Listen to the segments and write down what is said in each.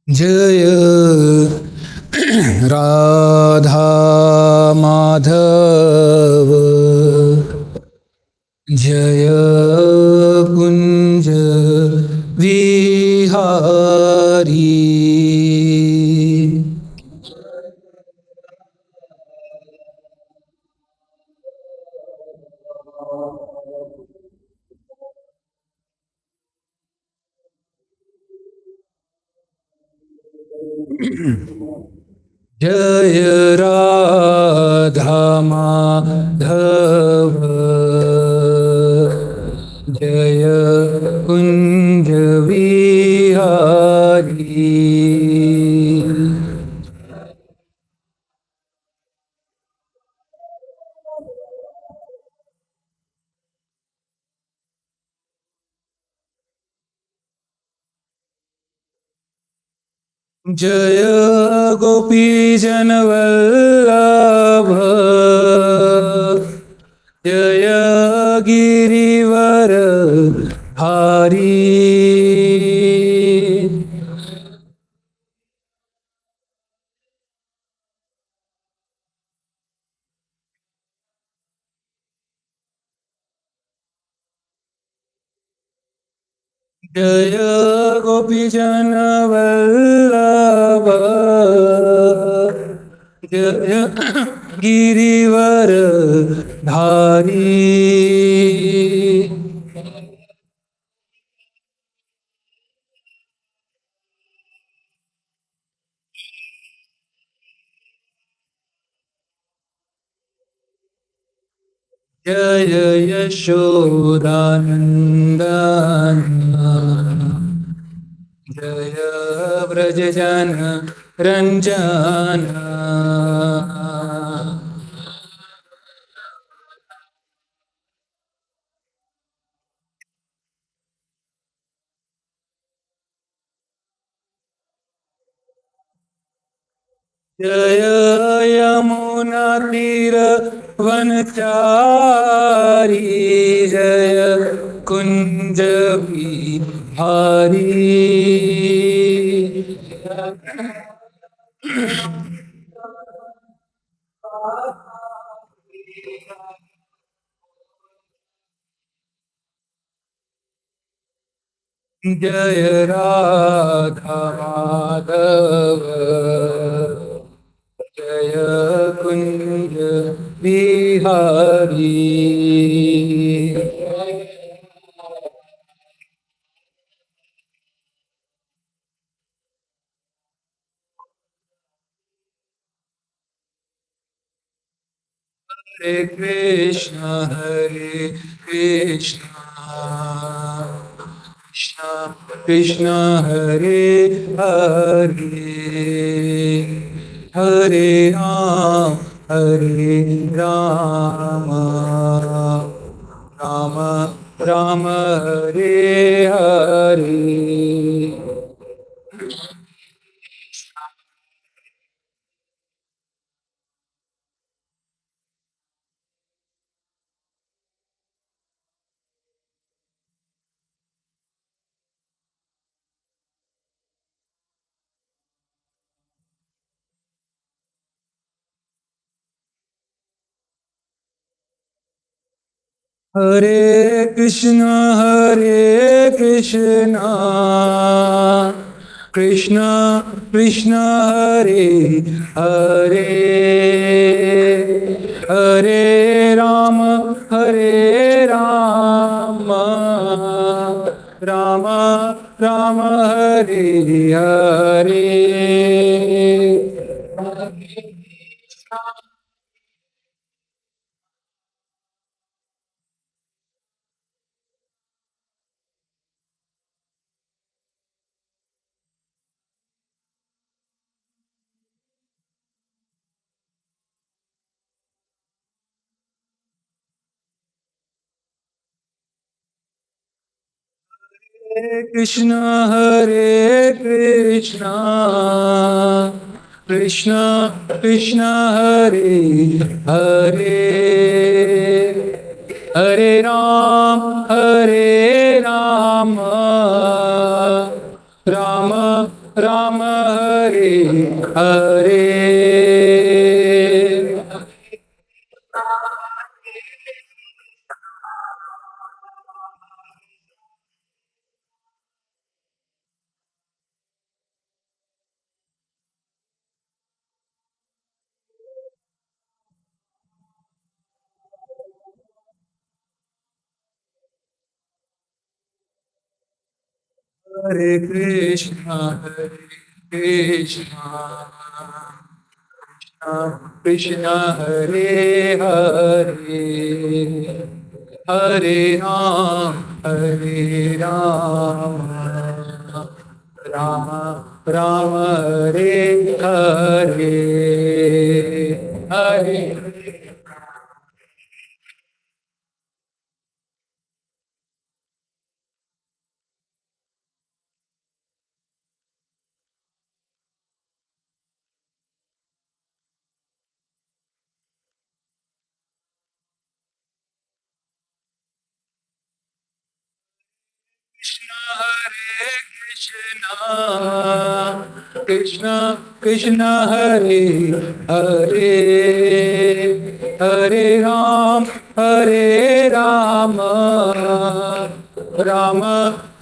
जय राधा माधव जय कुंज विहारी। जय राधा माधव जय कुंज विहारी। जय गोपीजन वल्लभ जय गिरिवर हारी। जय गोपीजन वल्लभ जय गिरिवर धारी। जय यशोदानंदन जय व्रजजन रंजन। जय यमुना तीर वनचारी जय कुंज बिहारी। जय राधा माधव जय कुंज बिहारी। हरे कृष्ण कृष्ण कृष्ण हरे हरे हरे राम राम राम हरे हरे। हरे कृष्ण कृष्ण कृष्ण हरे हरे हरे राम राम राम हरे हरे। हरे कृष्ण कृष्ण कृष्ण हरे हरे हरे राम राम राम हरे हरे। हरे कृष्ण कृष्ण हरे हरे, हरे राम राम राम हरे हरे, हरे। कृष्ण हरे कृष्ण कृष्ण कृष्ण हरे हरे, हरे राम राम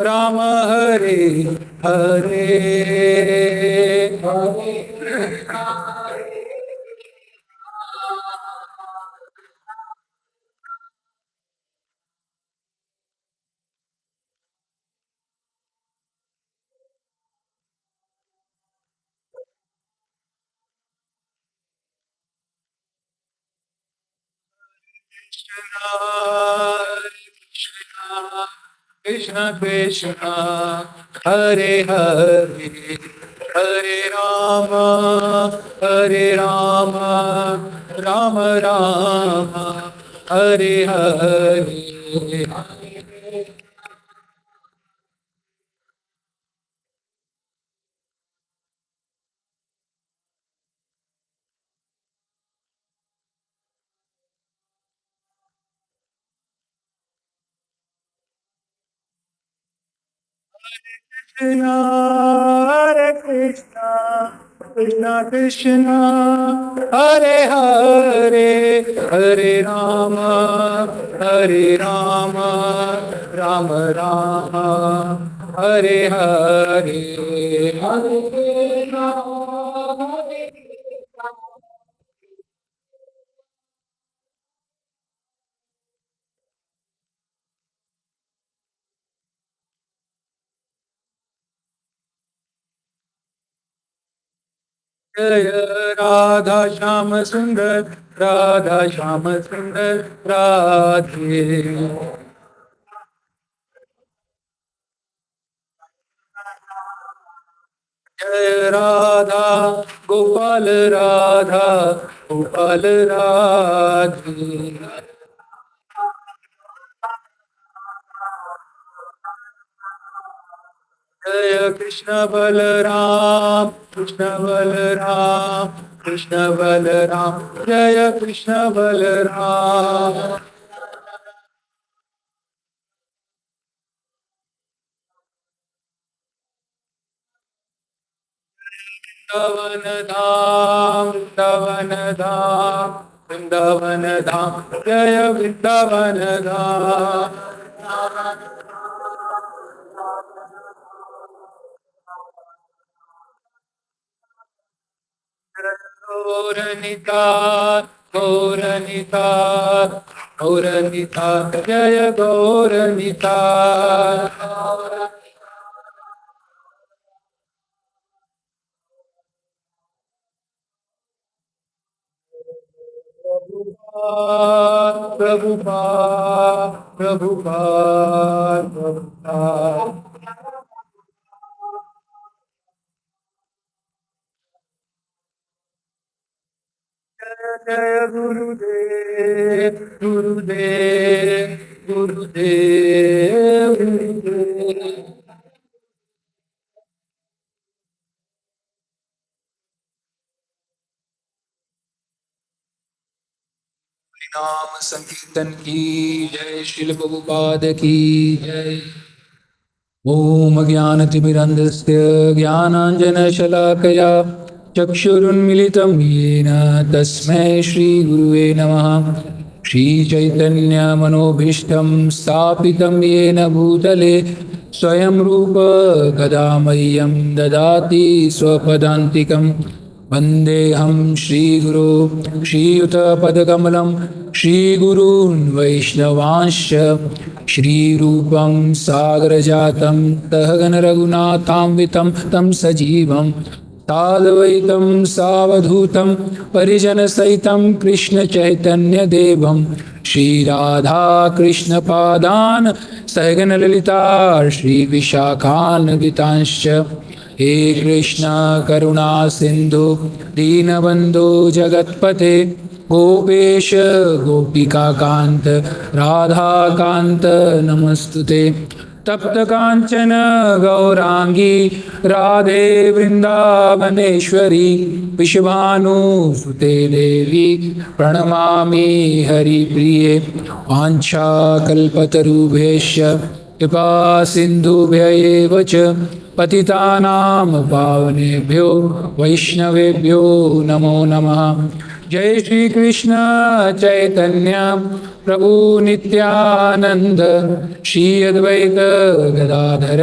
राम हरे हरे, कृष्ण कृष्ण हरे हरे, हरे राम राम राम हरे हरे। कृष्ण हरे कृष्ण कृष्ण कृष्ण हरे हरे, हरे राम राम राम हरे हरे, हरे राम। जय राधा श्याम सुंदर, राधा श्याम सुंदर राधे। जय राधा गोपाल, राधा गोपाल राधे। जय कृष्ण बलराम, कृष्ण बलराम, कृष्ण बलराम, जय कृष्ण बलराम। वृंदावन धाम, वृंदावन धाम, वृंदावन धाम, जय वृंदावन धाम। गौरनिता, गौरनिता, गौरनिता, जय गौरनिता। प्रभुपाद प्रभुपाद प्रभुपाद प्रभुपाद। जय जय गुरुदेव गुरुदेव गुरुदेव गुरुदेव। नाम संकीर्तन की जय, शिल प्रभुपाद की जय। ॐ ज्ञानतिमिरन्धस्य ज्ञानाञ्जनशलाकया चक्षुरुन्मिलितं येन तस्मै श्रीगुरुवे नमः। श्रीचैतन्यमनोभीष्टं स्थापितं येन भूतले स्वयं रूप कदा मह्यं ददाति स्वपदान्तिकम्। वन्देऽहं श्रीगुरो श्रीयुतपदकमलं श्रीगुरून् वैष्णवांश्च श्रीरूपं सागरजातं सहगण रघुनाथान्वितं तं सजीवं साद्वैतं सावधूतं परिजनसहितं कृष्णचैतन्यदेवं श्रीराधाकृष्णपादान् सहगण ललिता श्रीविशाखान्वितांश्च। हे कृष्ण करुणा सिंधु दीनबंधु जगतपते गोपेश गोपिका कांत राधा कांत नमस्तुते। तप्त कांचन गौरांगी राधे वृंदावनेश्वरी विश्वानुसुते देवी प्रणमामि हरिप्रिये। वाञ्छाकल्पतरुभ्यश्च कृपा सिन्धुभ्य एव च पतितानां पावनेभ्यो वैष्णवेभ्यो नमो नमः। जय श्री कृष्ण चैतन्य प्रभु नित्यानंद श्री अद्वैत गदाधर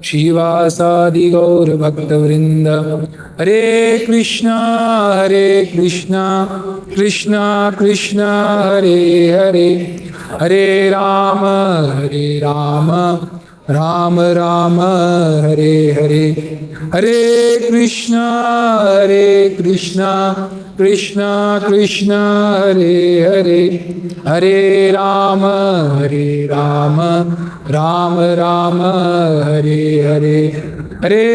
श्रीवासादि गौर भक्तवृंद। हरे कृष्णा कृष्णा कृष्णा हरे हरे, हरे राम राम राम हरे हरे। हरे कृष्णा कृष्णा कृष्णा हरे हरे, हरे राम राम हरे हरे। हरे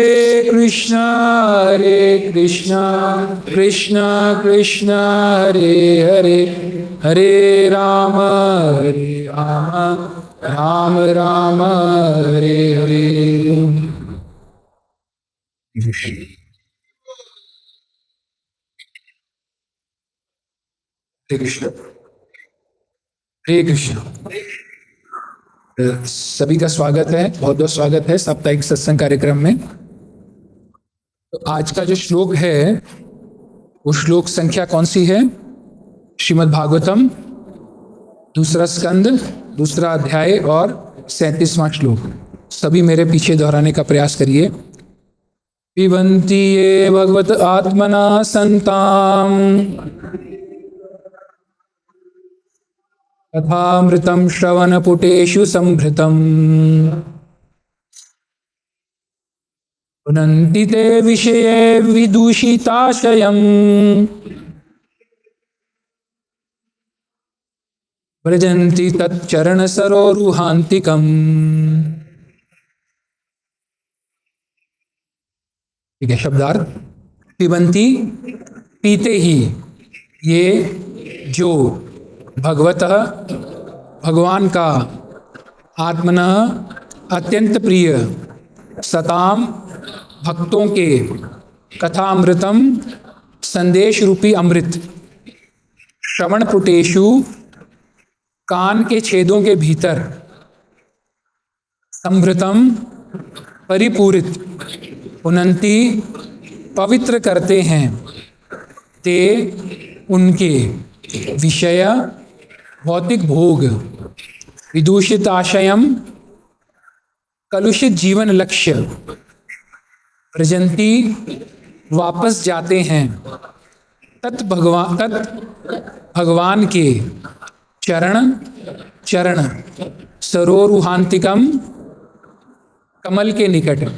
कृष्णा कृष्णा हरे हरे, हरे राम राम हरे हरे। हरे कृष्ण, हरे कृष्ण। सभी का स्वागत है, बहुत बहुत स्वागत है साप्ताहिक सत्संग कार्यक्रम में। तो आज का जो श्लोक है वो श्लोक संख्या कौन सी है? श्रीमद् भागवतम दूसरा स्कंद दूसरा अध्याय और 37वां श्लोक। सभी मेरे पीछे दोहराने का प्रयास करिए। पिबन्ति ये भगवत आत्मना संताम तथामृतं श्रवणपुटेषु संभृतम् पुनन्ति ते विषये विदूषिताशयम् व्रजन्ति तच्चरणसरोरुहान्तिकम्। ठीक है, शब्दार्थ। पिबन्ति पीते ही ये जो भगवतः भगवान का आत्मनः अत्यंत प्रिय सताम भक्तों के कथामृतम संदेश रूपी अमृत श्रवण पुटेशु कान के छेदों के भीतर संभृतम परिपूरित उन्नति पवित्र करते हैं ते उनके विषय भौतिक भोग विदूषित आशयम कलुषित जीवन लक्ष्य प्रजंती वापस जाते हैं तत् भगवान के चरण सरोरुहांतिकम कमल के निकट।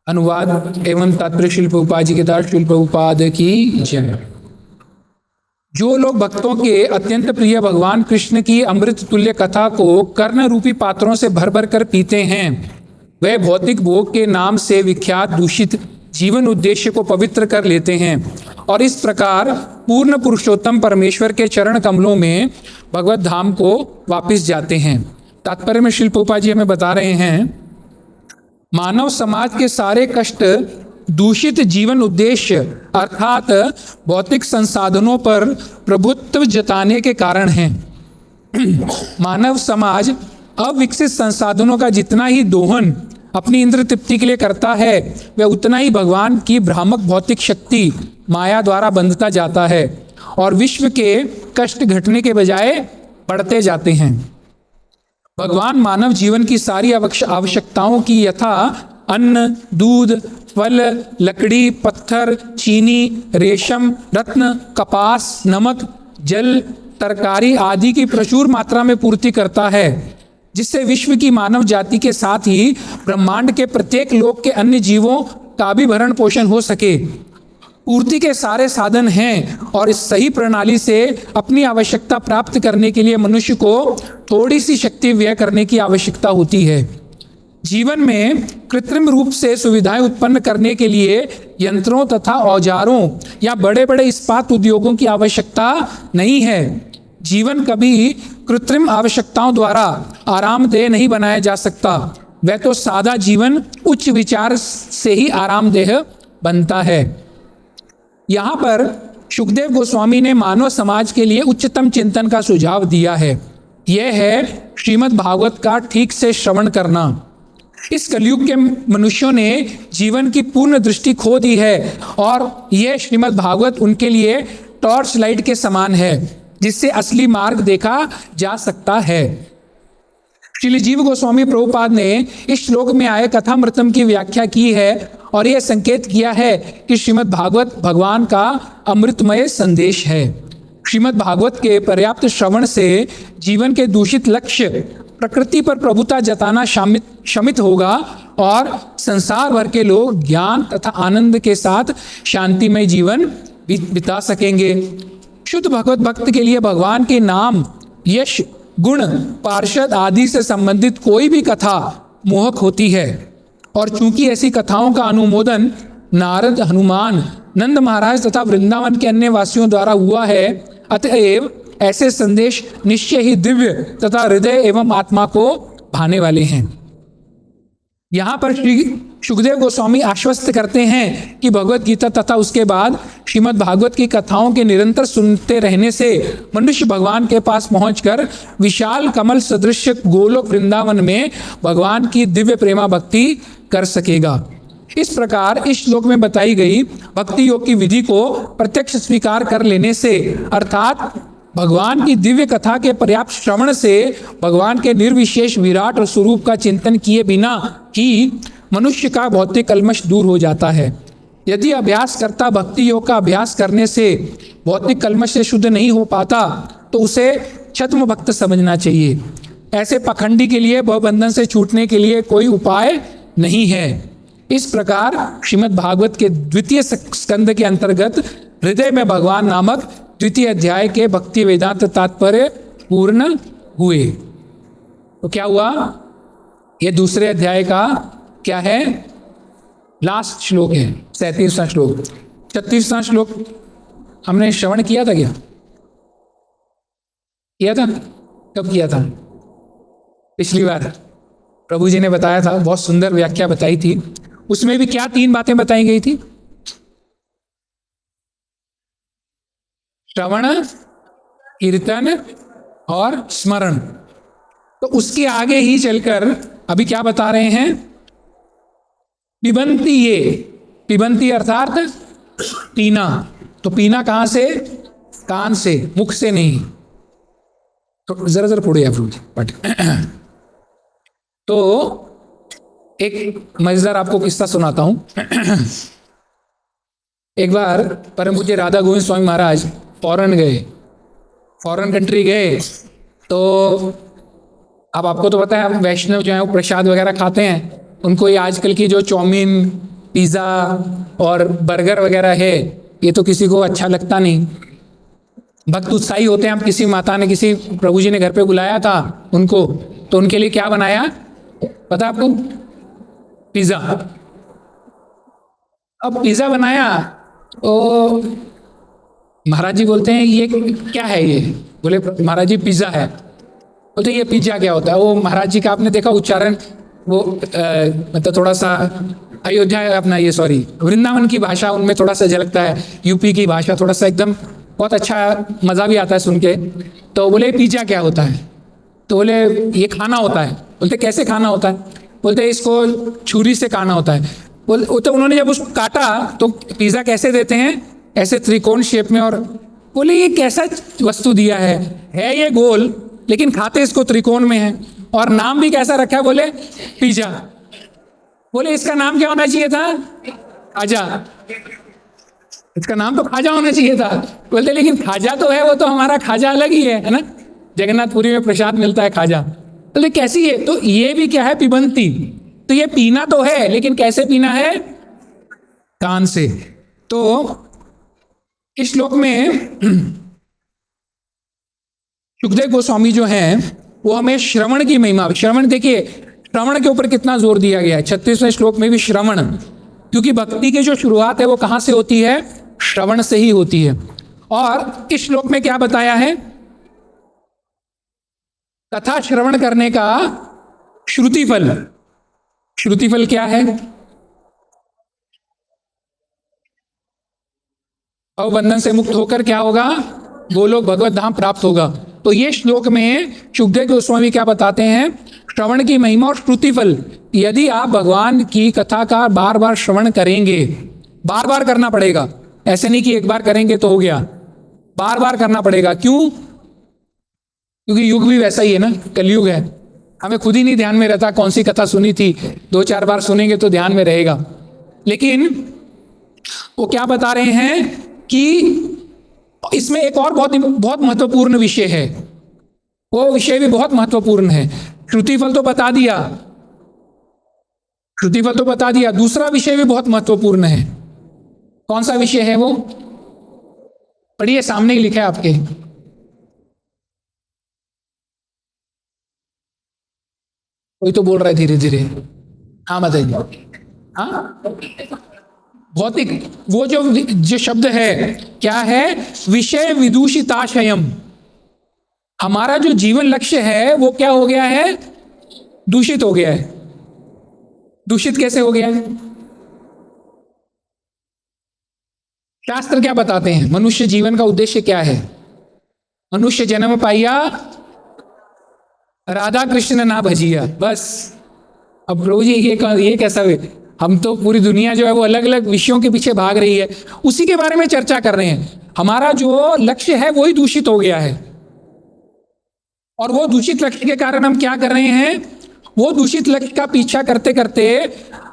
अनुवाद एवं तात्पर्य शिल प्रभुपाद जी के दास शिल प्रभुपाद की जय। जो लोग भक्तों के अत्यंत प्रिय भगवान कृष्ण की अमृत तुल्य कथा को कर्ण रूपी पात्रों से भर भर कर पीते हैं, वह भौतिक भोग के नाम से विख्यात दूषित जीवन उद्देश्य को पवित्र कर लेते हैं और इस प्रकार पूर्ण पुरुषोत्तम परमेश्वर के चरण कमलों में भगवत धाम को वापस जाते हैं। तात्पर्य में श्रील प्रभुपाद जी हमें बता रहे हैं, मानव समाज के सारे कष्ट दूषित जीवन उद्देश्य अर्थात भौतिक संसाधनों पर प्रभुत्व जताने के कारण हैं। मानव समाज अविकसित संसाधनों का जितना ही दोहन अपनी इंद्र तृप्ति के लिए करता है, वह उतना ही भगवान की भ्रामक भौतिक शक्ति माया द्वारा बंधता जाता है और विश्व के कष्ट घटने के बजाय बढ़ते जाते हैं। भगवान मानव जीवन की सारी आवश्यकताओं की यथा अन्न, दूध, फल, लकड़ी, पत्थर, चीनी, रेशम, रत्न, कपास, नमक, जल, तरकारी आदि की प्रचुर मात्रा में पूर्ति करता है, जिससे विश्व की मानव जाति के साथ ही ब्रह्मांड के प्रत्येक लोक के अन्य जीवों का भी भरण पोषण हो सके। पूर्ति के सारे साधन हैं और इस सही प्रणाली से अपनी आवश्यकता प्राप्त करने के लिए मनुष्य को थोड़ी सी शक्ति व्यय करने की आवश्यकता होती है। जीवन में कृत्रिम रूप से सुविधाएं उत्पन्न करने के लिए यंत्रों तथा औजारों या बड़े बड़े इस्पात उद्योगों की आवश्यकता नहीं है। जीवन कभी कृत्रिम आवश्यकताओं द्वारा आरामदेह नहीं बनाया जा सकता। वह तो सादा जीवन उच्च विचार से ही आरामदेह बनता है। यहाँ पर शुकदेव गोस्वामी ने मानव समाज के लिए उच्चतम चिंतन का सुझाव दिया है। यह है श्रीमद् भागवत का ठीक से श्रवण करना। इस कलयुग के मनुष्यों ने जीवन की पूर्ण दृष्टि खो दी है और यह श्रीमद् भागवत उनके लिए टॉर्च लाइट के समान है, जिससे असली मार्ग देखा जा सकता है। श्रील जीव गोस्वामी प्रभुपाद ने इस श्लोक में आए कथामृतम की व्याख्या की है और यह संकेत किया है कि श्रीमद् भागवत भगवान का अमृतमय संदेश है। श्रीमद् भागवत के पर्याप्त श्रवण से जीवन के दूषित लक्ष्य प्रकृति पर प्रभुता जताना शमित होगा और संसार भर के लोग ज्ञान तथा आनंद के साथ शांतिमय जीवन बिता सकेंगे। शुद्ध भगवत भक्त के लिए भगवान के नाम, यश, गुण, पार्षद आदि से संबंधित कोई भी कथा मोहक होती है और चूंकि ऐसी कथाओं का अनुमोदन नारद, हनुमान, नंद महाराज तथा वृंदावन के अन्य वासियों द्वारा हुआ है, अतएव ऐसे संदेश निश्चय ही दिव्य तथा हृदय एवं आत्मा को भाने वाले हैं। यहाँ पर श्री शुकदेव गोस्वामी आश्वस्त करते हैं कि भगवत गीता तथा उसके बाद श्रीमद् भागवत की कथाओं के निरंतर सुनते रहने से मनुष्य भगवान के पास पहुंचकर विशाल कमल सदृश गोलोक वृंदावन में भगवान की दिव्य प्रेमा भक्ति कर सकेगा। इस प्रकार इस श्लोक में बताई गई भक्ति योग की विधि को प्रत्यक्ष स्वीकार कर लेने से, अर्थात भगवान की दिव्य कथा के पर्याप्त श्रवण से भगवान के निर्विशेष विराट और स्वरूप का चिंतन किए बिना ही मनुष्य का भौतिक कल्मश दूर हो जाता है। यदि अभ्यासकर्ता भक्ति योग का अभ्यास करने से भौतिक कल्मश से शुद्ध नहीं हो पाता तो उसे छद्म भक्त समझना चाहिए। ऐसे पखंडी के लिए भवबंधन से छूटने के लिए कोई उपाय नहीं है। इस प्रकार श्रीमद् भागवत के द्वितीय स्कंद के अंतर्गत हृदय में भगवान नामक द्वितीय अध्याय के भक्ति वेदांत तात्पर्य पूर्ण हुए। तो क्या हुआ? ये दूसरे अध्याय का क्या है? लास्ट श्लोक है, 37वां श्लोक। 36वां श्लोक हमने श्रवण किया था क्या? किया था? कब किया था? पिछली बार प्रभु जी ने बताया था, बहुत सुंदर व्याख्या बताई थी। उसमें भी क्या 3 बातें बताई गई थी? श्रवण, कीर्तन और स्मरण। तो उसके आगे ही चलकर अभी क्या बता रहे हैं? पिबंती ये, पिबंती अर्थात पीना। तो पीना कहां से? कान से, मुख से नहीं। तो जरा जरा पढ़ो या पट। तो एक मजेदार आपको किस्सा सुनाता हूं। एक बार परम पूज्य राधा गोविंद स्वामी महाराज फॉरेन गए, फॉरेन कंट्री गए। तो अब आपको तो पता है, वैष्णव जो है वो प्रसाद वगैरह खाते हैं। उनको ये आजकल की जो चाउमीन, पिज़्ज़ा और बर्गर वगैरह है, ये तो किसी को अच्छा लगता नहीं। भक्त उत्साही होते हैं। अब किसी माता ने, किसी प्रभु जी ने घर पे बुलाया था उनको, तो उनके लिए क्या बनाया पता आपको? पिज़्ज़ा। अब पिज़्ज़ा बनाया तो महाराज जी बोलते हैं ये क्या है? ये बोले महाराज जी पिज़्ज़ा है। बोलते ये पिज़्ज़ा क्या होता है? वो महाराज जी का आपने देखा उच्चारण, वो मतलब थोड़ा सा अयोध्या अपना ये सॉरी वृंदावन की भाषा उनमें थोड़ा सा झलकता है, यूपी की भाषा थोड़ा सा एकदम बहुत अच्छा, मज़ा भी आता है सुन के। तो बोले पिज़्ज़ा क्या होता है? तो बोले ये खाना होता है। बोलते कैसे खाना होता है? बोलते इसको छुरी से खाना होता है। तो उन्होंने जब उसको काटा तो पिज़्ज़ा कैसे देते हैं? ऐसे त्रिकोण शेप में। और बोले ये कैसा वस्तु दिया है ये गोल, लेकिन खाते इसको त्रिकोण में है, और नाम भी कैसा रखा है? बोले पिज़्ज़ा। बोले इसका नाम क्या होना चाहिए था? खाजा। इसका नाम तो खाजा होना चाहिए था। बोलते लेकिन खाजा तो है, वो तो हमारा खाजा अलग ही है ना, जगन्नाथपुरी में प्रसाद मिलता है खाजा। बोले कैसी है? तो ये भी क्या है? पिबंती। तो ये पीना तो है, लेकिन कैसे पीना है? कान से। तो इस श्लोक में सुखदेव गोस्वामी जो हैं वो हमें श्रवण की महिमा, श्रवण देखिए श्रवण के ऊपर कितना जोर दिया गया है 36वें श्लोक में भी। श्रवण, क्योंकि भक्ति की जो शुरुआत है वो कहां से होती है? श्रवण से ही होती है। और इस श्लोक में क्या बताया है? कथा श्रवण करने का श्रुति फल। श्रुति फल क्या है? अवबंधन से मुक्त होकर क्या होगा? गोलोक भगवत धाम प्राप्त होगा। तो ये श्लोक में सुखदेव गोस्वामी क्या बताते हैं? श्रवण की महिमा और श्रुति फल। यदि आप भगवान की कथा का बार बार श्रवण करेंगे, बार बार करना पड़ेगा, ऐसे नहीं कि एक बार करेंगे तो हो गया, बार बार करना पड़ेगा। क्यों? क्योंकि युग भी वैसा ही है ना, कलयुग है। हमें खुद ही नहीं ध्यान में रहता कौन सी कथा सुनी थी, 2-4 बार सुनेंगे तो ध्यान में रहेगा। लेकिन वो क्या बता रहे हैं कि इसमें एक और बहुत महत्वपूर्ण विषय है। वो विषय भी बहुत महत्वपूर्ण है। श्रुति फल तो बता दिया, श्रुति फल तो बता दिया, दूसरा विषय भी बहुत महत्वपूर्ण है। कौन सा विषय है वो? पढ़िए, सामने ही लिखा है आपके। कोई तो बोल रहा है धीरे धीरे। हाँ बताइए। हाँ, भौतिक, वो जो शब्द है क्या है? विषय विदूषिताशयम। हमारा जो जीवन लक्ष्य है वो क्या हो गया है? दूषित हो गया है। दूषित कैसे हो गया है? शास्त्र क्या बताते हैं? मनुष्य जीवन का उद्देश्य क्या है? मनुष्य जन्म पाइया, राधा कृष्ण ना भजिया, बस। अब प्रभु जी ये कैसा हुए? हम तो पूरी दुनिया जो है वो अलग अलग विषयों के पीछे भाग रही है, उसी के बारे में चर्चा कर रहे हैं। हमारा जो लक्ष्य है वही दूषित हो गया है, और वो दूषित लक्ष्य के कारण हम क्या कर रहे हैं? वो दूषित लक्ष्य का पीछा करते करते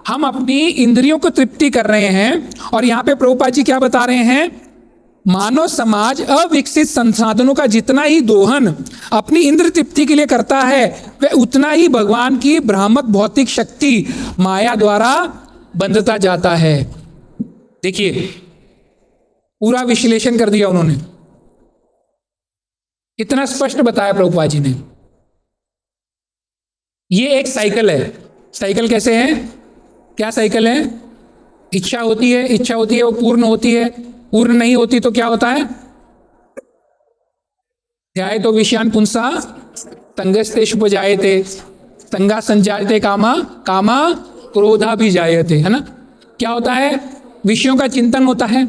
हम अपनी इंद्रियों को तृप्ति कर रहे हैं। और यहाँ पे प्रभुपाद जी क्या बता रहे हैं? मानव समाज अविकसित संसाधनों का जितना ही दोहन अपनी इंद्र तृप्ति के लिए करता है, वह उतना ही भगवान की भ्रामक भौतिक शक्ति माया द्वारा बंधता जाता है। देखिए, पूरा विश्लेषण कर दिया उन्होंने, इतना स्पष्ट बताया प्रभुपाद जी ने। ये एक साइकिल है। साइकिल कैसे है? क्या साइकिल है? इच्छा होती है, इच्छा होती है, वो पूर्ण होती है, पूर्ण नहीं होती तो क्या होता है? ध्याये तो विषयान पुंसा तंगस्तेषुपजायते संगा संजायते कामा कामा क्रोधा भी जायते, है ना? क्या होता है? विषयों का चिंतन होता है,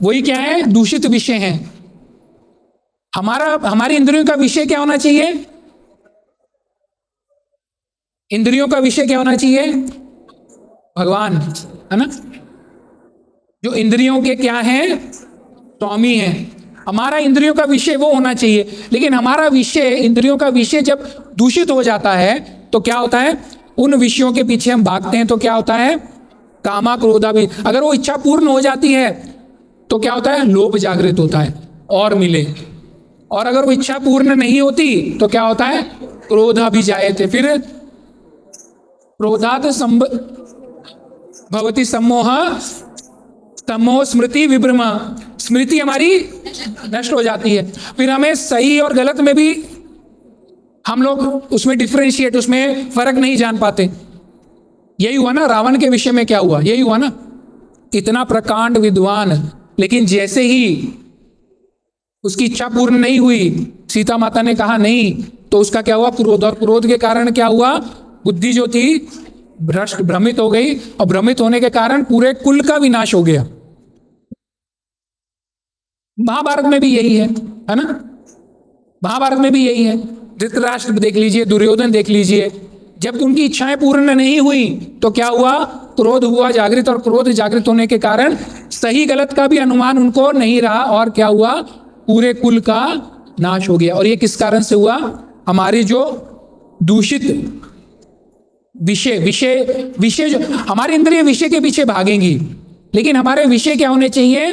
वही क्या है? दूषित विषय है। हमारी इंद्रियों का विषय क्या होना चाहिए? इंद्रियों का विषय क्या होना चाहिए? भगवान, है ना? जो इंद्रियों के क्या हैं? स्वामी हैं। हमारा इंद्रियों का विषय वो होना चाहिए। लेकिन हमारा विषय, इंद्रियों का विषय जब दूषित हो जाता है तो क्या होता है? उन विषयों के पीछे हम भागते हैं तो क्या होता है? कामा क्रोधा भी। अगर वो इच्छा पूर्ण हो जाती है तो क्या होता है? लोभ जागृत होता है, और मिले। और अगर वो इच्छा पूर्ण नहीं होती तो क्या होता है? क्रोधा भी जायते। फिर क्रोधात भवति सम्मोह, सम्मोह स्मृति विभ्रम। स्मृति हमारी नष्ट हो जाती है। फिर हमें सही और गलत में भी हम लोग उसमें डिफरेंशिएट, उसमें फर्क नहीं जान पाते। यही हुआ ना रावण के विषय में? क्या हुआ? यही हुआ ना, इतना प्रकांड विद्वान, लेकिन जैसे ही उसकी इच्छा पूर्ण नहीं हुई, सीता माता ने कहा नहीं, तो उसका क्या हुआ? क्रोध। और क्रोध के कारण क्या हुआ? बुद्धि जो थी भ्रष्ट, भ्रमित हो गई, और भ्रमित होने के कारण पूरे कुल का विनाश हो गया। महाभारत में भी यही है ना? महाभारत में भी यही है। धृतराष्ट्र देख लीजिए, दुर्योधन देख लीजिए, जब उनकी इच्छाएं पूर्ण नहीं हुई तो क्या हुआ? क्रोध हुआ जागृत, और क्रोध जागृत होने के कारण सही गलत का भी अनुमान उनको नहीं रहा, और क्या हुआ? पूरे कुल का नाश हो गया। और ये किस कारण से हुआ? हमारी जो दूषित विषय विषय विषय जो हमारे इंद्रिय विषय के पीछे भागेंगी, लेकिन हमारे विषय क्या होने चाहिए?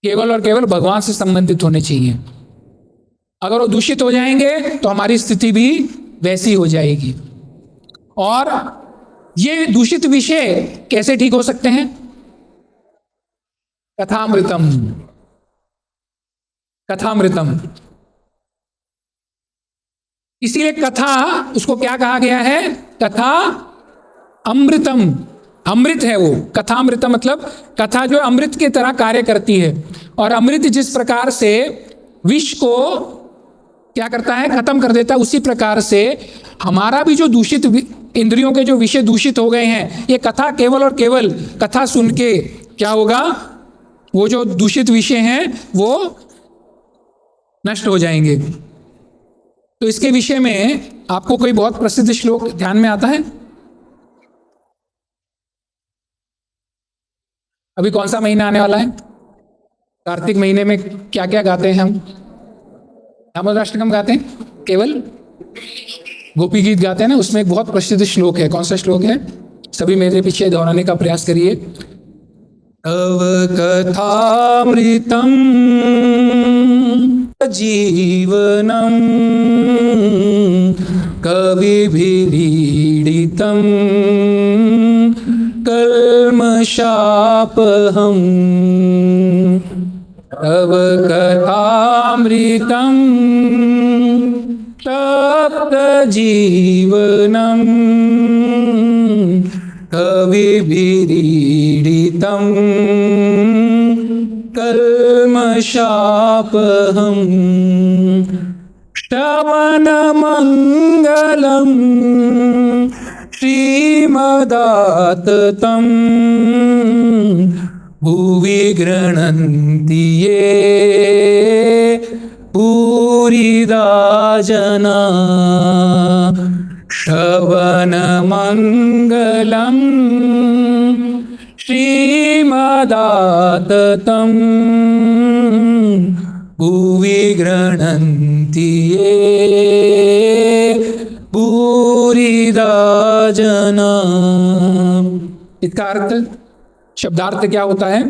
केवल और केवल भगवान से संबंधित होने चाहिए। अगर वो दूषित हो जाएंगे तो हमारी स्थिति भी वैसी हो जाएगी। और ये दूषित विषय कैसे ठीक हो सकते हैं? कथामृतम, कथामृतम। इसीलिए कथा, उसको क्या कहा गया है? कथा अमृतम, अमृत है वो। कथामृतम मतलब कथा जो अमृत की तरह कार्य करती है। और अमृत जिस प्रकार से विष को क्या करता है? खत्म कर देता है, उसी प्रकार से हमारा भी जो दूषित इंद्रियों के जो विषय दूषित हो गए हैं, ये कथा केवल और केवल कथा सुन के क्या होगा? वो जो दूषित विषय हैं वो नष्ट हो जाएंगे। तो इसके विषय में आपको कोई बहुत प्रसिद्ध श्लोक ध्यान में आता है? अभी कौन सा महीना आने वाला है? कार्तिक महीने में क्या क्या गाते हैं हम? दामोदराष्टकम गाते हैं, केवल गोपी गीत गाते हैं ना, उसमें एक बहुत प्रसिद्ध श्लोक है। कौन सा श्लोक है? सभी मेरे पीछे दोहराने का प्रयास करिए। तव कथामृतम जीवनम कविभिरीडितम कल्मषापहम। तव कथामृतम तप्त जीवनम कविभिरीडितम कल्मषापहम। श्रवणमङ्गलं श्रीमदाततं भुवि गृह्णन्ति ये भूरिदा जना। श्रवणमङ्गलं श्रीमदाततं भुवि गृह्णन्ति ये भूरिदा जना। इसका अर्थ, शब्दार्थ क्या होता है?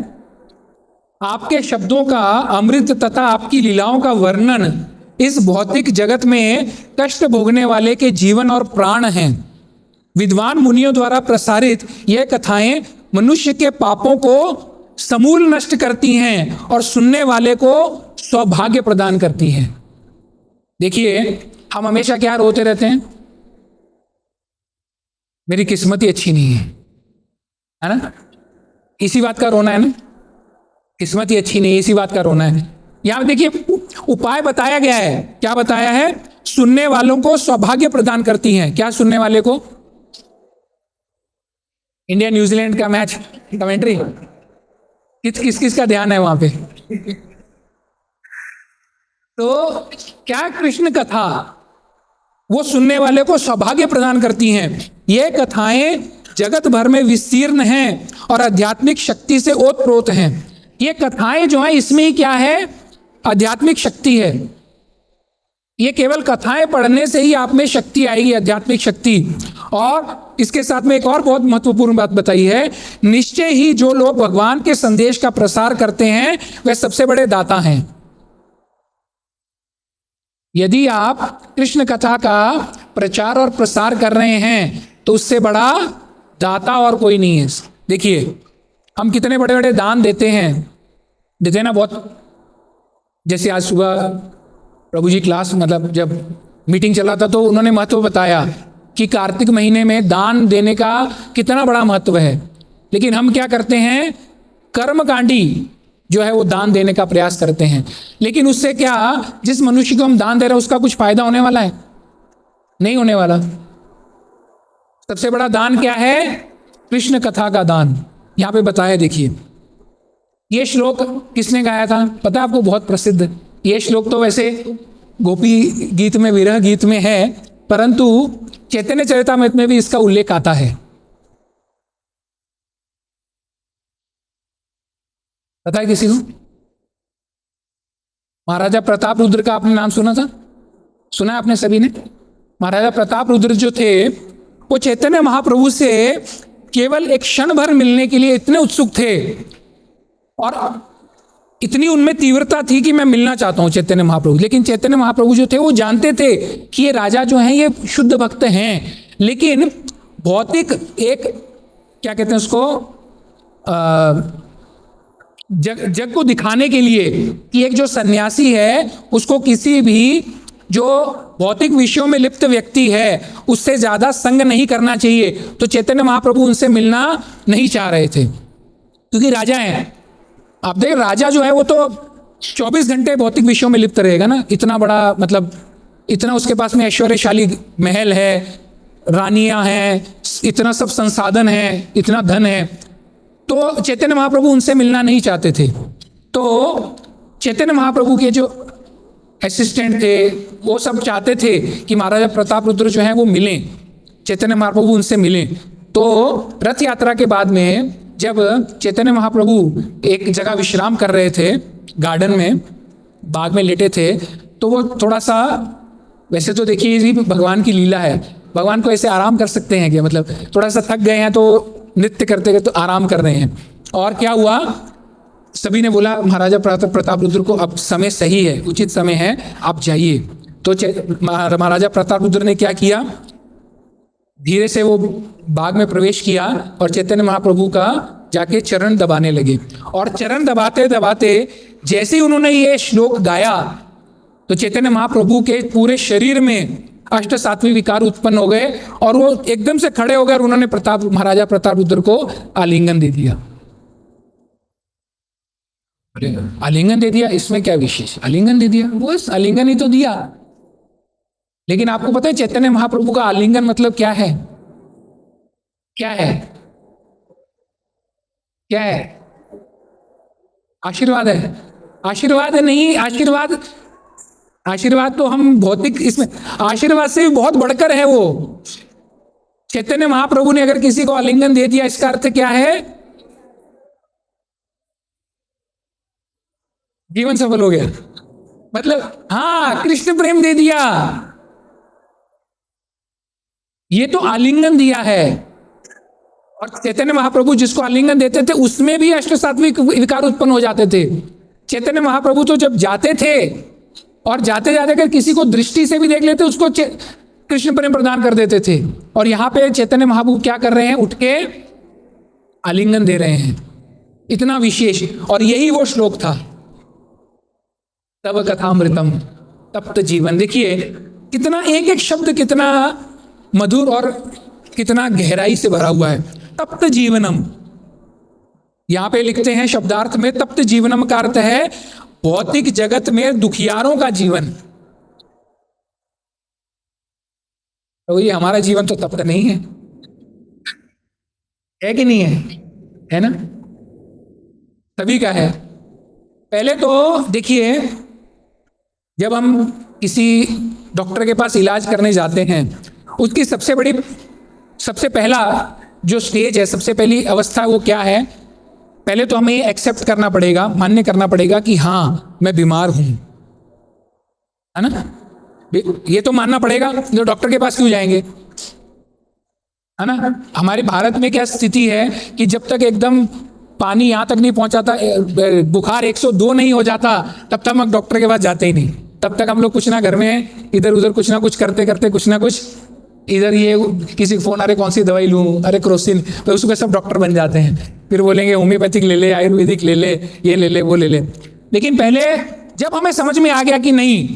आपके शब्दों का अमृत तथा आपकी लीलाओं का वर्णन इस भौतिक जगत में कष्ट भोगने वाले के जीवन और प्राण हैं। विद्वान मुनियों द्वारा प्रसारित यह कथाएं मनुष्य के पापों को समूल नष्ट करती हैं और सुनने वाले को सौभाग्य प्रदान करती हैं। देखिए, हम हमेशा क्या रोते रहते हैं? मेरी किस्मत ही अच्छी नहीं है ना? इसी बात का रोना है ना? किस्मत ही अच्छी नहीं है, इसी बात का रोना है। यहां देखिए, उपाय बताया गया है। क्या बताया है? सुनने वालों को सौभाग्य प्रदान करती हैं। क्या सुनने वाले को? इंडिया न्यूजीलैंड का मैच कमेंट्री किस किस का ध्यान है वहां पे? तो क्या कृष्ण कथा वो सुनने वाले को सौभाग्य प्रदान करती हैं। ये कथाएं जगत भर में विस्तीर्ण हैं और आध्यात्मिक शक्ति से ओतप्रोत हैं। ये कथाएं जो हैं, इसमें ही क्या है? आध्यात्मिक शक्ति है। ये केवल कथाएं पढ़ने से ही आप में शक्ति आएगी, आध्यात्मिक शक्ति। और इसके साथ में एक और बहुत महत्वपूर्ण बात बताई है, निश्चय ही जो लोग भगवान के संदेश का प्रसार करते हैं वे सबसे बड़े दाता हैं। यदि आप कृष्ण कथा का प्रचार और प्रसार कर रहे हैं तो उससे बड़ा दाता और कोई नहीं है। देखिए, हम कितने बड़े बड़े दान देते हैं ना बहुत। जैसे आज सुबह प्रभु जी क्लास, मतलब जब मीटिंग चला था, तो उन्होंने महत्व बताया कि कार्तिक महीने में दान देने का कितना बड़ा महत्व है। लेकिन हम क्या करते हैं? कर्मकांडी जो है वो दान देने का प्रयास करते हैं। लेकिन उससे क्या, जिस मनुष्य को हम दान दे रहे हैं उसका कुछ फायदा होने वाला है? नहीं होने वाला। सबसे बड़ा दान क्या है? कृष्ण कथा का दान। यहां पे बताया, देखिए, ये श्लोक किसने गाया था पता है आपको? बहुत प्रसिद्ध। ये श्लोक तो वैसे गोपी गीत में, विरह गीत में है, परंतु चैतन्य चरितामृत में भी इसका उल्लेख आता है। पता है किसी को? महाराजा प्रताप रुद्र का आपने नाम सुना था? सुना है आपने सभी ने? महाराजा प्रताप रुद्र जो थे वो चैतन्य महाप्रभु से केवल एक क्षण भर मिलने के लिए इतने उत्सुक थे और इतनी उनमें तीव्रता थी कि मैं मिलना चाहता हूं चैतन्य महाप्रभु। लेकिन चैतन्य महाप्रभु जो थे वो जानते थे कि ये राजा जो हैं ये शुद्ध भक्त हैं, लेकिन भौतिक एक क्या कहते हैं उसको जग को दिखाने के लिए कि एक जो सन्यासी है उसको किसी भी जो भौतिक विषयों में लिप्त व्यक्ति है उससे ज्यादा संग नहीं करना चाहिए, तो चैतन्य महाप्रभु उनसे मिलना नहीं चाह रहे थे क्योंकि राजा हैं। आप देख, राजा जो है वो तो 24 घंटे भौतिक विषयों में लिप्त रहेगा ना, इतना बड़ा मतलब इतना उसके पास में ऐश्वर्यशाली महल है, रानियां हैं, इतना सब संसाधन है, इतना धन है, तो चैतन्य महाप्रभु उनसे मिलना नहीं चाहते थे। तो चैतन्य महाप्रभु के जो असिस्टेंट थे वो सब चाहते थे कि महाराजा प्रताप रुद्र जो हैं वो मिलें, चैतन्य महाप्रभु उनसे मिलें। तो रथ यात्रा के बाद में जब चैतन्य महाप्रभु एक जगह विश्राम कर रहे थे, गार्डन में बाग में लेटे थे, तो वो थोड़ा सा, वैसे तो देखिए ये भी भगवान की लीला है, भगवान को ऐसे आराम कर सकते हैं क्या? मतलब थोड़ा सा थक गए हैं तो नृत्य करते करते तो आराम कर रहे हैं। और क्या हुआ, सभी ने बोला महाराजा प्रताप रुद्र को अब समय सही है, उचित समय है, आप जाइए। तो महाराजा प्रताप रुद्र ने क्या किया, धीरे से वो बाग में प्रवेश किया और चैतन्य महाप्रभु का जाके चरण दबाने लगे। और चरण दबाते दबाते जैसे ही उन्होंने ये श्लोक गाया तो चैतन्य महाप्रभु के पूरे शरीर में अष्ट सात्विक विकार उत्पन्न हो गए और वो एकदम से खड़े हो गए और उन्होंने महाराजा प्रताप रुद्र को आलिंगन दे दिया। आलिंगन दे दिया, इसमें क्या विशेष? आलिंगन दे दिया, बस आलिंगन ही तो दिया। लेकिन आपको पता है चैतन्य महाप्रभु का आलिंगन मतलब क्या है? क्या है? क्या है? आशीर्वाद है। आशीर्वाद है नहीं, आशीर्वाद तो हम भौतिक, इसमें आशीर्वाद से भी बहुत बढ़कर है वो। चैतन्य महाप्रभु ने अगर किसी को आलिंगन दे दिया, इसका अर्थ क्या है? जीवन सफल हो गया, मतलब हाँ, कृष्ण प्रेम दे दिया। ये तो आलिंगन दिया है। और चैतन्य महाप्रभु जिसको आलिंगन देते थे उसमें भी अष्ट सात्विक विकार उत्पन्न हो जाते थे। चैतन्य महाप्रभु तो जब जाते थे और जाते जाते अगर किसी को दृष्टि से भी देख लेते उसको कृष्ण प्रेम प्रदान कर देते थे। और यहाँ पे चैतन्य महाप्रभु क्या कर रहे हैं, उठ के आलिंगन दे रहे हैं, इतना विशेष। और यही वो श्लोक था, तब कथामृतम तप्त जीवन। देखिए कितना एक एक शब्द कितना मधुर और कितना गहराई से भरा हुआ है। तप्त जीवनम, यहां पे लिखते हैं शब्दार्थ में, तप्त जीवनम का अर्थ है भौतिक जगत में दुखियारों का जीवन। तो ये हमारा जीवन तो तप्त नहीं है कि नहीं है? है ना, सभी का है। पहले तो देखिए, जब हम किसी डॉक्टर के पास इलाज करने जाते हैं, उसकी सबसे पहला जो स्टेज है, सबसे पहली अवस्था वो क्या है? पहले तो हमें एक्सेप्ट करना पड़ेगा, मान्य करना पड़ेगा कि हाँ मैं बीमार हूं, है ना। ये तो मानना पड़ेगा, जो डॉक्टर के पास क्यों जाएंगे, है ना। हमारे भारत में क्या स्थिति है कि जब तक एकदम पानी यहाँ तक नहीं पहुंचाता, बुखार 102 नहीं हो जाता, तब तक हम डॉक्टर के पास जाते ही नहीं। तब तक हम लोग कुछ ना घर में इधर उधर कुछ ना कुछ करते करते कुछ ना कुछ, इधर ये किसी फोन, अरे कौन सी दवाई लूँ, अरे क्रोसिन, तो उसके सब डॉक्टर बन जाते हैं। फिर बोलेंगे होम्योपैथिक ले ले, आयुर्वेदिक ले ले, ये ले ले, वो ले ले। लेकिन पहले जब हमें समझ में आ गया कि नहीं,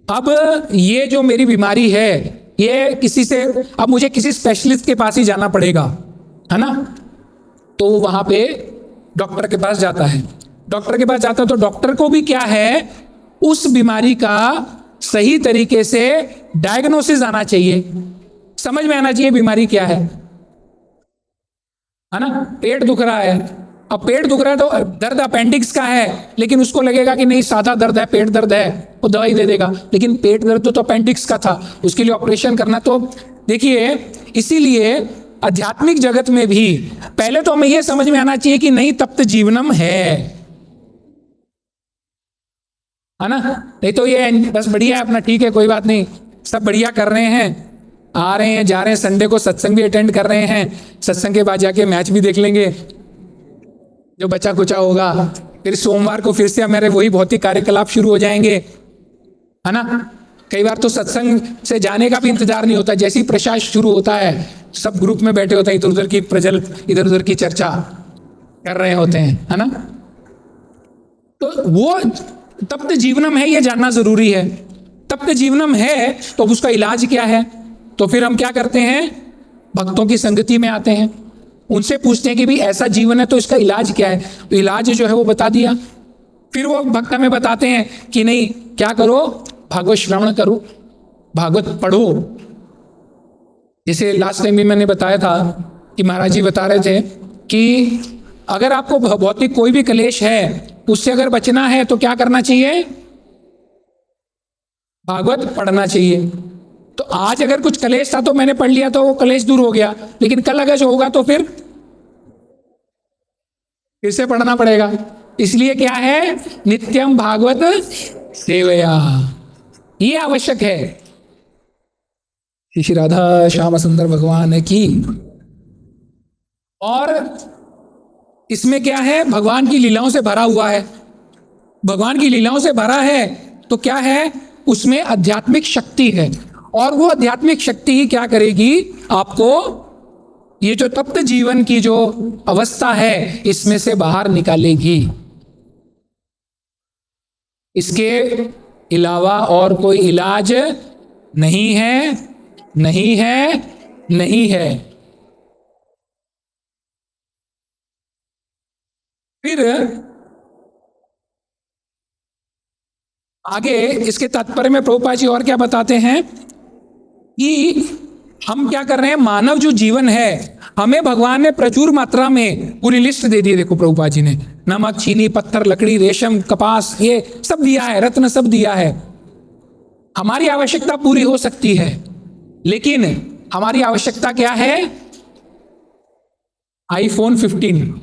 अब ये जो मेरी बीमारी है ये किसी से, अब मुझे किसी स्पेशलिस्ट के पास ही जाना पड़ेगा, है ना। तो वहां पे डॉक्टर के पास जाता है। डॉक्टर के पास जाता है तो डॉक्टर को भी क्या है, उस बीमारी का सही तरीके से डायग्नोसिस आना चाहिए, समझ में आना चाहिए बीमारी क्या है ना। पेट दुख रहा है अब पेट दुख रहा है तो दर्द अपेंडिक्स का है, लेकिन उसको लगेगा कि नहीं सादा दर्द है, पेट दर्द है, वो दवाई दे देगा, लेकिन पेट दर्द तो अपेंडिक्स का था, उसके लिए ऑपरेशन करना। तो देखिए, इसीलिए आध्यात्मिक जगत में भी पहले तो हमें यह समझ में आना चाहिए कि नहीं तप्त जीवनम है ना। नहीं तो ये बस बढ़िया है अपना, ठीक है कोई बात नहीं, सब बढ़िया कर रहे हैं, आ रहे हैं जा रहे हैं, संडे को सत्संग भी अटेंड कर रहे हैं, सत्संग के बाद जाके मैच भी देख लेंगे जो बचा कुचा होगा, फिर सोमवार को फिर से हमारे वही भौतिक कार्यकलाप शुरू हो जाएंगे, है ना। कई बार तो सत्संग से जाने का भी इंतजार नहीं होता, जैसे ही प्रसाद शुरू होता है सब ग्रुप में बैठे होते हैं, इधर उधर की प्रजल इधर उधर की चर्चा कर रहे होते हैं, है ना। तो वो तप्त जीवनम है, ये जानना जरूरी है। तप्त जीवनम है तो उसका इलाज क्या है? तो फिर हम क्या करते हैं, भक्तों की संगति में आते हैं, उनसे पूछते हैं कि भाई ऐसा जीवन है तो इसका इलाज क्या है। तो इलाज जो है वो बता दिया, फिर वो भक्त हमें बताते हैं कि नहीं क्या करो, भागवत श्रवण करो, भागवत पढ़ो। जैसे लास्ट टाइम भी मैंने बताया था कि महाराज जी बता रहे थे कि अगर आपको भौतिक कोई भी क्लेश है, उससे अगर बचना है तो क्या करना चाहिए, भागवत पढ़ना चाहिए। तो आज अगर कुछ क्लेश था तो मैंने पढ़ लिया तो वो क्लेश दूर हो गया, लेकिन कल अगर जो होगा तो फिर से पढ़ना पड़ेगा। इसलिए क्या है, नित्यम भागवत सेवया, ये आवश्यक है। श्री राधा श्याम सुंदर भगवान की। और इसमें क्या है, भगवान की लीलाओं से भरा हुआ है, भगवान की लीलाओं से भरा है तो क्या है, उसमें आध्यात्मिक शक्ति है, और वो आध्यात्मिक शक्ति ही क्या करेगी, आपको ये जो तप्त जीवन की जो अवस्था है इसमें से बाहर निकालेगी। इसके अलावा और कोई इलाज नहीं है, नहीं है, नहीं है। फिर आगे इसके तात्पर्य में प्रभुपाद जी और क्या बताते हैं कि हम क्या कर रहे हैं, मानव जो जीवन है हमें भगवान ने प्रचुर मात्रा में पूरी लिस्ट दे दी है। देखो प्रभुपाद जी ने नमक, चीनी, पत्थर, लकड़ी, रेशम, कपास, ये सब दिया है, रत्न सब दिया है। हमारी आवश्यकता पूरी हो सकती है, लेकिन हमारी आवश्यकता क्या है, आईफोन 15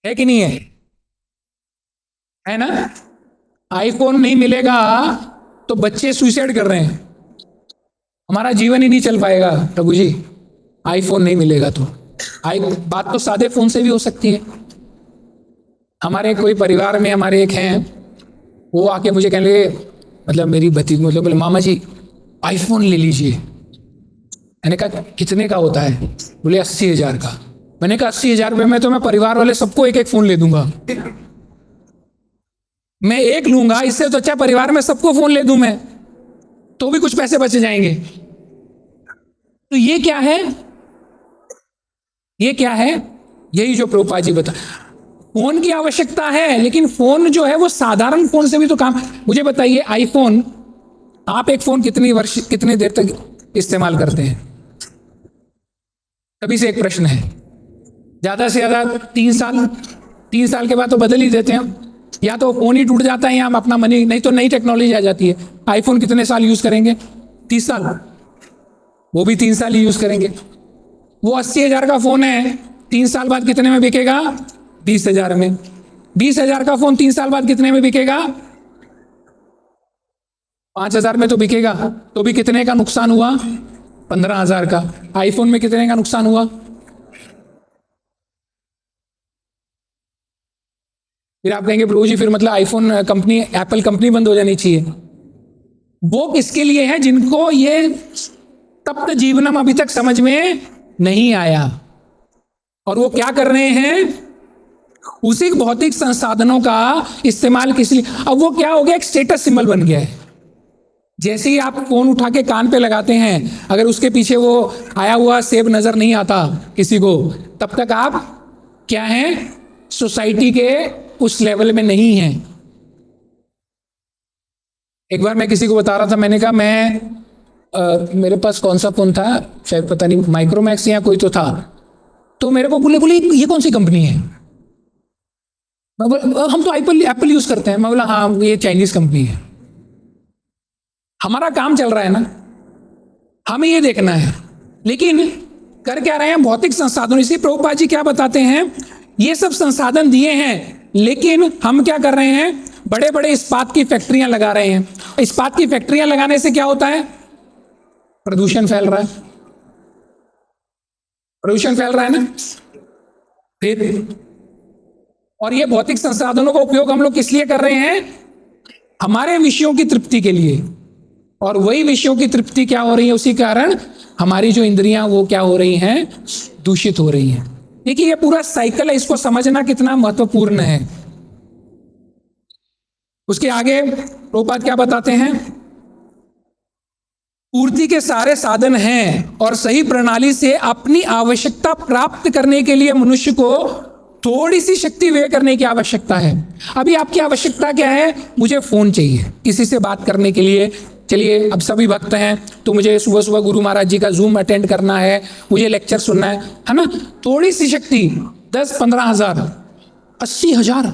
है कि नहीं है ना। आईफोन नहीं मिलेगा तो बच्चे सुसाइड कर रहे हैं, हमारा जीवन ही नहीं चल पाएगा प्रभु जी, आईफोन नहीं मिलेगा तो। बात तो सादे फोन से भी हो सकती है। हमारे कोई परिवार में हमारे एक हैं, वो आके मुझे कहने लगे, मतलब मेरी भतीजी, मतलब बोले मामा जी आईफोन ले लीजिए। मैंने कहा कितने का होता है? बोले 80,000 का। मैंने कहा 80,000 रुपये में तो मैं परिवार वाले सबको एक एक फोन ले दूंगा। मैं एक लूंगा, इससे तो अच्छा परिवार में सबको फोन ले दूं मैं, तो भी कुछ पैसे बचे जाएंगे। तो ये क्या है, ये क्या है, यही जो प्रभुपाद जी बता, फोन की आवश्यकता है, लेकिन फोन जो है वो साधारण फोन से भी तो काम। मुझे बताइए आईफोन, आप एक फोन कितनी देर तक इस्तेमाल करते हैं? तभी से एक प्रश्न है, ज्यादा से ज्यादा 3 साल के बाद तो बदल ही देते हैं, या तो फोन ही टूट जाता है या हम अपना मनी, नहीं तो नई टेक्नोलॉजी आ जाती है। आईफोन कितने साल यूज करेंगे? 30 साल, वो भी 3 साल ही यूज करेंगे। वो 80,000 का फोन है, 3 साल बाद कितने में बिकेगा? 20,000 में। 20,000 का फोन 3 साल बाद कितने में बिकेगा? 5,000 में तो बिकेगा, तो भी कितने का नुकसान हुआ? 15,000 का। आईफोन में कितने का नुकसान हुआ? फिर आप कहेंगे प्रभु जी फिर मतलब आईफोन कंपनी, एप्पल कंपनी बंद हो जानी चाहिए। वो किसके लिए है? जिनको ये तप्त जीवनम अभी तक समझ में नहीं आया, और वो क्या कर रहे हैं, उसी भौतिक संसाधनों का इस्तेमाल किस लिए। अब वो क्या हो गया, एक स्टेटस सिंबल बन गया है। जैसे ही आप फोन उठा के कान पे लगाते हैं, अगर उसके पीछे वो आया हुआ सेब नजर नहीं आता किसी को, तब तक आप क्या हैं, सोसाइटी के उस लेवल में नहीं हैं। एक बार मैं किसी को बता रहा था, मैंने कहा मेरे पास कौन सा फोन था, शायद पता नहीं माइक्रोमैक्स या कोई तो था, तो मेरे को बोले बोले ये कौन सी कंपनी है? मैं बोला हम तो एप्पल यूज करते हैं। मैं बोला हाँ ये चाइनीज कंपनी है। हमारा काम चल रहा है ना, हमें ये देखना है, लेकिन कर क्या रहे हैं? भौतिक संसाधन। इसलिए प्रभुपाद जी क्या बताते हैं, ये सब संसाधन दिए हैं, लेकिन हम क्या कर रहे हैं? बड़े बड़े इस्पात की फैक्ट्रियां लगा रहे हैं। इस्पात की फैक्ट्रियां लगाने से क्या होता है? प्रदूषण फैल रहा है, प्रदूषण फैल रहा है ना। फिर और ये भौतिक संसाधनों का उपयोग हम लोग किस लिए कर रहे हैं? हमारे विषयों की तृप्ति के लिए। और वही विषयों की तृप्ति क्या हो रही है? उसी कारण हमारी जो इंद्रियां वो क्या हो रही हैं? दूषित हो रही हैं। देखिए ये पूरा साइकिल है, इसको समझना कितना महत्वपूर्ण है। उसके आगे प्रभुपाद क्या बताते हैं? पूर्ति के सारे साधन हैं और सही प्रणाली से अपनी आवश्यकता प्राप्त करने के लिए मनुष्य को थोड़ी सी शक्ति व्यय करने की आवश्यकता है। अभी आपकी आवश्यकता क्या है? मुझे फोन चाहिए किसी से बात करने के लिए। चलिए अब सभी भक्त हैं तो मुझे सुबह सुबह गुरु महाराज जी का जूम अटेंड करना है, मुझे लेक्चर सुनना है ना। थोड़ी सी शक्ति 10-15 हज़ार, 80 हज़ार,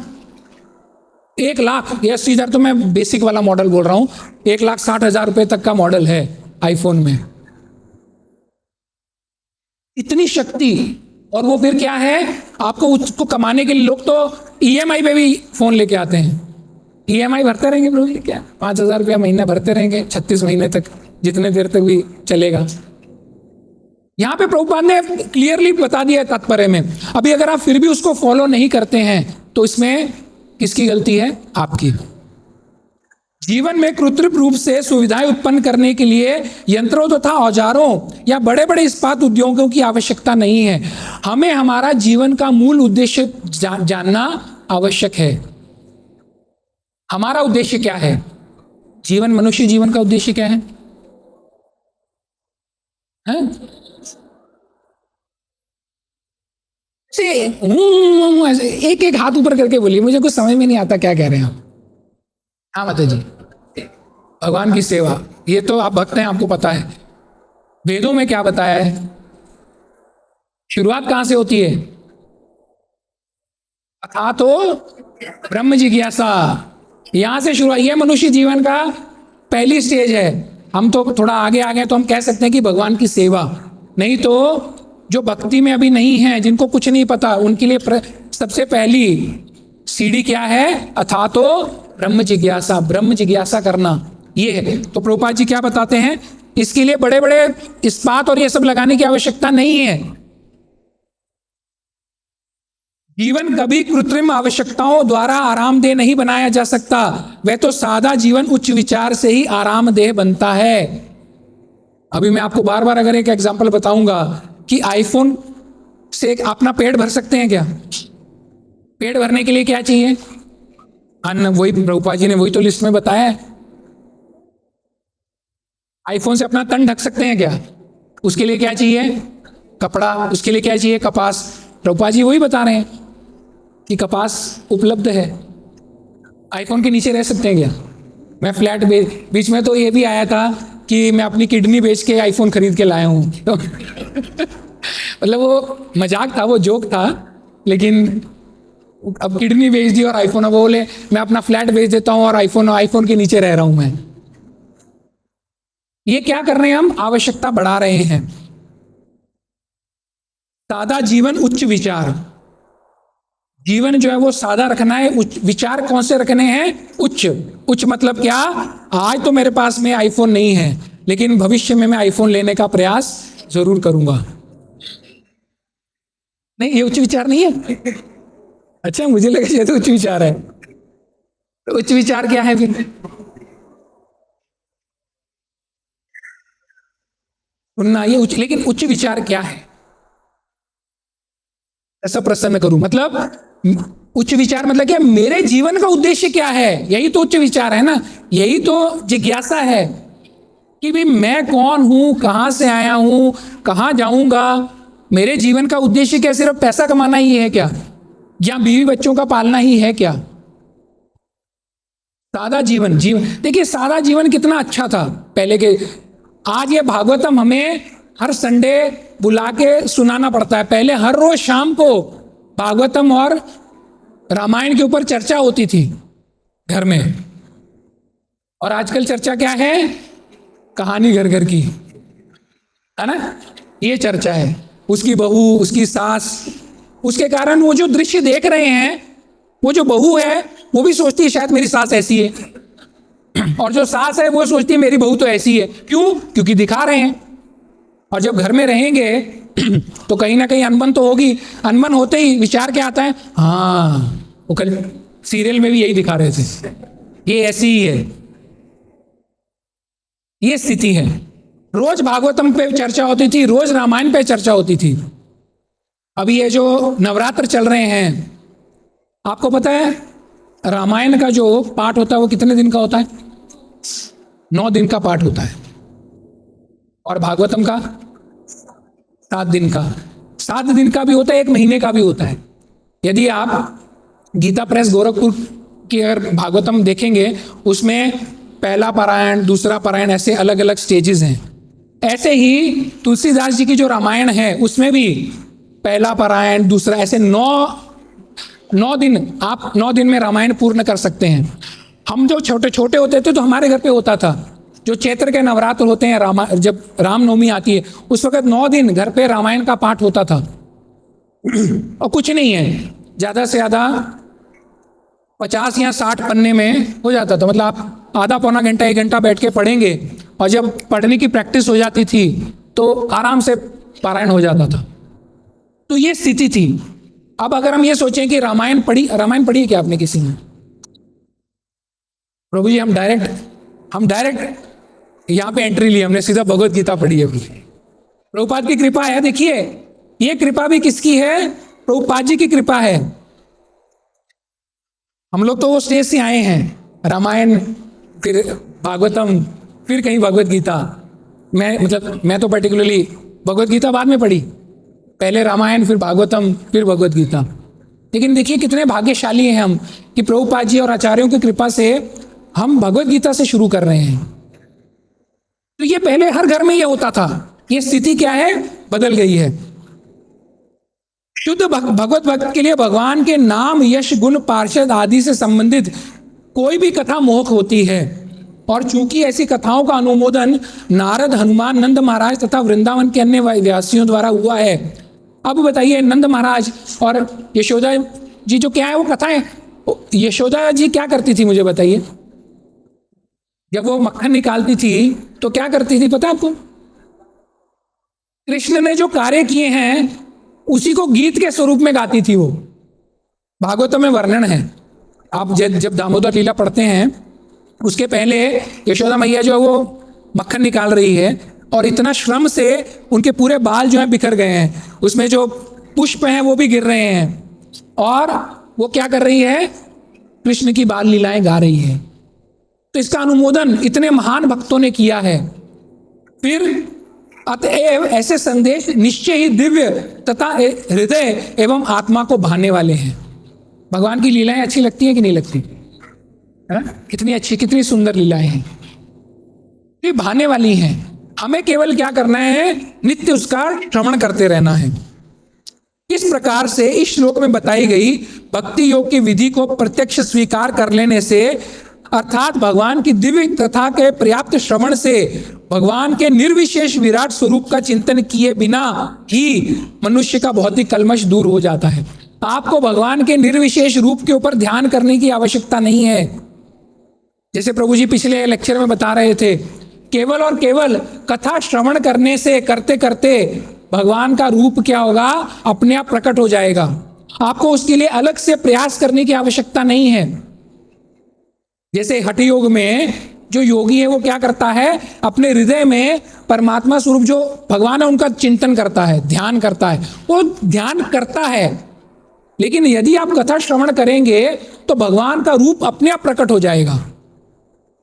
1 लाख, ये 80 हज़ार तो मैं बेसिक वाला मॉडल बोल रहा हूं, 1,60,000 रुपए तक का मॉडल है आईफोन में। इतनी शक्ति, और वो फिर क्या है? आपको उसको कमाने के लिए लोग तो ईएमआई पे भी फोन लेके आते हैं। ईएमआई भरते रहेंगे प्रभु, क्या 5,000 रुपया महीना भरते रहेंगे 36 महीने तक, जितने देर तक भी चलेगा। यहां पे प्रभुपाद ने क्लियरली बता दिया है तात्पर्य में। अभी अगर आप फिर भी उसको फॉलो नहीं करते हैं तो इसमें किसकी गलती है? आपकी। जीवन में कृत्रिम रूप से सुविधाएं उत्पन्न करने के लिए यंत्रों तथा औजारों या बड़े बड़े इस्पात उद्योगों की आवश्यकता नहीं है। हमें हमारा जीवन का मूल उद्देश्य जानना आवश्यक है। हमारा उद्देश्य क्या है? जीवन, मनुष्य जीवन का उद्देश्य क्या है? एक एक हाथ ऊपर करके बोलिए, मुझे कुछ समझ में नहीं आता क्या कह रहे हैं आप। हाँ माता जी, भगवान की सेवा, ये तो आप भक्त हैं, आपको पता है। वेदों में क्या बताया है? शुरुआत कहां से होती है? अथा तो ब्रह्म जिज्ञासा, यहां से शुरुआत। ये मनुष्य जीवन का पहली स्टेज है। हम तो थोड़ा आगे आ गए तो हम कह सकते हैं कि भगवान की सेवा। नहीं तो जो भक्ति में अभी नहीं है, जिनको कुछ नहीं पता, उनके लिए सबसे पहली सीढ़ी क्या है? अथा तो ब्रह्म जिज्ञासा, ब्रह्म जिज्ञासा करना ये है। तो प्रभुपाद जी क्या बताते हैं? इसके लिए बड़े बड़े इस्पात और ये सब लगाने की आवश्यकता नहीं है। जीवन कभी कृत्रिम आवश्यकताओं द्वारा आरामदेह नहीं बनाया जा सकता। वह तो सादा जीवन उच्च विचार से ही आरामदेह बनता है। अभी मैं आपको बार बार अगर एक एग्जांपल बताऊंगा कि आईफोन से अपना पेट भर सकते हैं क्या? पेट भरने के लिए क्या चाहिए? अन्न। वही प्रभुपाद जी ने वही तो लिस्ट में बताया है। आईफोन से अपना तन ढक सकते हैं क्या? उसके लिए क्या चाहिए? कपड़ा। उसके लिए क्या चाहिए? कपास। प्रभुपाद जी वही बता रहे हैं कि कपास उपलब्ध है। आईफोन के नीचे रह सकते हैं क्या? मैं फ्लैट बीच में तो ये भी आया था कि मैं अपनी किडनी बेच के आईफोन खरीद के लाया हूँ तो मतलब वो मजाक था, वो जोक था, लेकिन अब किडनी बेच दी और आईफोन, अब बोले मैं अपना फ्लैट बेच देता हूँ और आईफोन के नीचे रह रहा हूं मैं। ये क्या कर रहे हैं हम? आवश्यकता बढ़ा रहे हैं। सादा जीवन उच्च विचार, जीवन जो है वो सादा रखना है। उच्च विचार कौन से रखने हैं? उच्च। उच्च मतलब क्या? आज तो मेरे पास में आईफोन नहीं है, लेकिन भविष्य में मैं आईफोन लेने का प्रयास जरूर करूंगा। नहीं, ये उच्च विचार नहीं है। अच्छा, मुझे लगा ये तो उच्च विचार है। तो उच्च विचार क्या है फिर? सुनना, ये उच्च। लेकिन उच्च विचार क्या है? ऐसा प्रश्न करूं, मतलब उच्च विचार मतलब क्या? मेरे जीवन का उद्देश्य क्या है? यही तो उच्च विचार है ना। यही तो जिज्ञासा है कि भाई मैं कौन हूं, कहां से आया हूं, कहां जाऊंगा। मेरे जीवन का उद्देश्य क्या? सिर्फ पैसा कमाना ही है क्या? या बीवी बच्चों का पालना ही है क्या? सादा जीवन। देखिए सादा जीवन कितना अच्छा था पहले के। आज ये भागवतम हमें हर संडे बुला के सुनाना पड़ता है। पहले हर रोज शाम को भागवतम और रामायण के ऊपर चर्चा होती थी घर में, और आजकल चर्चा क्या है? कहानी घर घर की, है ना? ये चर्चा है, उसकी बहू, उसकी सास। उसके कारण वो जो दृश्य देख रहे हैं, वो जो बहू है वो भी सोचती है शायद मेरी सास ऐसी है, और जो सास है वो सोचती है मेरी बहू तो ऐसी है। क्यों? क्योंकि दिखा रहे हैं। और जब घर में रहेंगे तो कहीं ना कहीं अनबन तो होगी। अनबन होते ही विचार क्या आता है? हाँ, वो कल सीरियल में भी यही दिखा रहे थे, ये ऐसी ही है। ये स्थिति है। रोज भागवतम पे चर्चा होती थी, रोज रामायण पे चर्चा होती थी। अभी ये जो नवरात्र चल रहे हैं, आपको पता है रामायण का जो पाठ होता है वो कितने दिन का होता है? 9 दिन का पाठ होता है। और भागवतम का 7 दिन का। 7 दिन का भी होता है, 1 महीने का भी होता है। यदि आप गीता प्रेस गोरखपुर की अगर भागवतम देखेंगे, उसमें पहला पारायण, दूसरा पारायण, ऐसे अलग अलग स्टेजेस हैं। ऐसे ही तुलसीदास जी की जो रामायण है उसमें भी पहला पारायण, दूसरा, ऐसे 9 दिन, आप 9 दिन में रामायण पूर्ण कर सकते हैं। हम जो छोटे छोटे होते थे तो हमारे घर पे होता था, जो चैत्र के नवरात्र होते हैं, जब रामनवमी आती है उस वक्त 9 दिन घर पे रामायण का पाठ होता था। और कुछ नहीं है, ज़्यादा से ज़्यादा 50 या 60 पन्ने में हो जाता था। मतलब आप आधा पौना घंटा 1 घंटा बैठ के पढ़ेंगे, और जब पढ़ने की प्रैक्टिस हो जाती थी तो आराम से पारायण हो जाता था। तो ये स्थिति थी। अब अगर हम ये सोचें कि रामायण पढ़ी है क्या आपने किसी ने? प्रभु जी, हम डायरेक्ट यहाँ पे एंट्री ली, हमने सीधा भगवत गीता पढ़ी है। प्रभुपाद की कृपा है। देखिए, ये कृपा भी किसकी है? प्रभुपाद जी की कृपा है। हम लोग तो वो स्टेज से आए हैं, रामायण, फिर भागवतम, फिर कहीं भगवत गीता। मैं तो पर्टिकुलरली भगवत गीता बाद में पढ़ी, पहले रामायण, फिर भागवतम, फिर भगवत गीता। लेकिन देखिए कितने भाग्यशाली हैं हम कि प्रभुपाद जी और आचार्यों की कृपा से हम भगवत गीता से शुरू कर रहे हैं। तो ये पहले हर घर में ये होता था। ये स्थिति क्या है? बदल गई है। शुद्ध भगवत भक्त के लिए भगवान के नाम, यश, गुण, पार्षद आदि से संबंधित कोई भी कथा मोहक होती है। और चूंकि ऐसी कथाओं का अनुमोदन नारद, हनुमान, नंद महाराज तथा वृंदावन के अन्य व्यासियों द्वारा हुआ है। अब बताइए, नंद महाराज और यशोदा जी जो क्या है वो कथाएं, यशोदा जी क्या करती थी मुझे बताइए? जब वो मक्खन निकालती थी तो क्या करती थी पता है आपको? कृष्ण ने जो कार्य किए हैं उसी को गीत के स्वरूप में गाती थी वो। भागवतम में वर्णन है। आप जब दामोदर लीला पढ़ते हैं उसके पहले यशोदा मैया जो है वो मक्खन निकाल रही है, और इतना श्रम से उनके पूरे बाल जो है बिखर गए हैं, उसमें जो पुष्प हैं वो भी गिर रहे हैं, और वो क्या कर रही है? कृष्ण की बाल लीलाएं गा रही है। तो इसका अनुमोदन इतने महान भक्तों ने किया है। फिर अतएव ऐसे संदेश निश्चय ही दिव्य तथा हृदय एवं आत्मा को भाने वाले हैं। भगवान की लीलाएं अच्छी लगती हैं कि नहीं लगती? है ना? कितनी अच्छी, कितनी सुंदर लीलाएं हैं, ये भाने वाली हैं। हमें केवल क्या करना है? नित्य उसका श्रवण करते रहना है। इस प्रकार से इस श्लोक में बताई गई भक्ति योग की विधि को प्रत्यक्ष स्वीकार कर लेने से, अर्थात भगवान की दिव्य कथा के पर्याप्त श्रवण से, भगवान के निर्विशेष विराट स्वरूप का चिंतन किए बिना ही मनुष्य का भौतिक कल्मश दूर हो जाता है। आपको भगवान के निर्विशेष रूप के ऊपर ध्यान करने की आवश्यकता नहीं है। जैसे प्रभु जी पिछले लेक्चर में बता रहे थे, केवल और केवल कथा श्रवण करने से, करते करते भगवान का रूप क्या होगा? अपने आप प्रकट हो जाएगा। आपको उसके लिए अलग से प्रयास करने की आवश्यकता नहीं है। जैसे हठ योग में जो योगी है वो क्या करता है? अपने हृदय में परमात्मा स्वरूप जो भगवान है उनका चिंतन करता है, ध्यान करता है। वो ध्यान करता है, लेकिन यदि आप कथा श्रवण करेंगे तो भगवान का रूप अपने आप प्रकट हो जाएगा।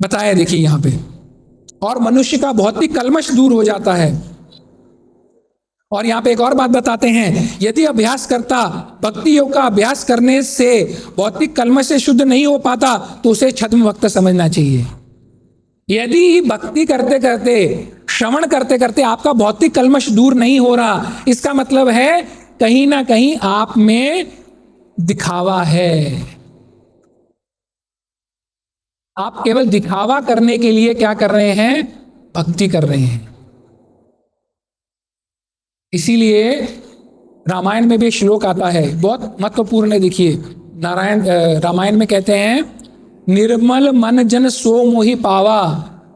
बताया देखिए यहाँ पे। और मनुष्य का भौतिक कल्मश दूर हो जाता है। और यहाँ पे एक और बात बताते हैं, यदि अभ्यास करता भक्ति योग का अभ्यास करने से भौतिक कल्मश से शुद्ध नहीं हो पाता तो उसे छद्म भक्त समझना चाहिए। यदि भक्ति करते करते श्रवण करते करते आपका भौतिक कल्मश दूर नहीं हो रहा, इसका मतलब है कहीं ना कहीं आप में दिखावा है। आप केवल दिखावा करने के लिए क्या कर रहे हैं? भक्ति कर रहे हैं। इसीलिए रामायण में भी एक श्लोक आता है, बहुत महत्वपूर्ण है। देखिए, नारायण रामायण में कहते हैं, निर्मल मन जन सो मोहि पावा,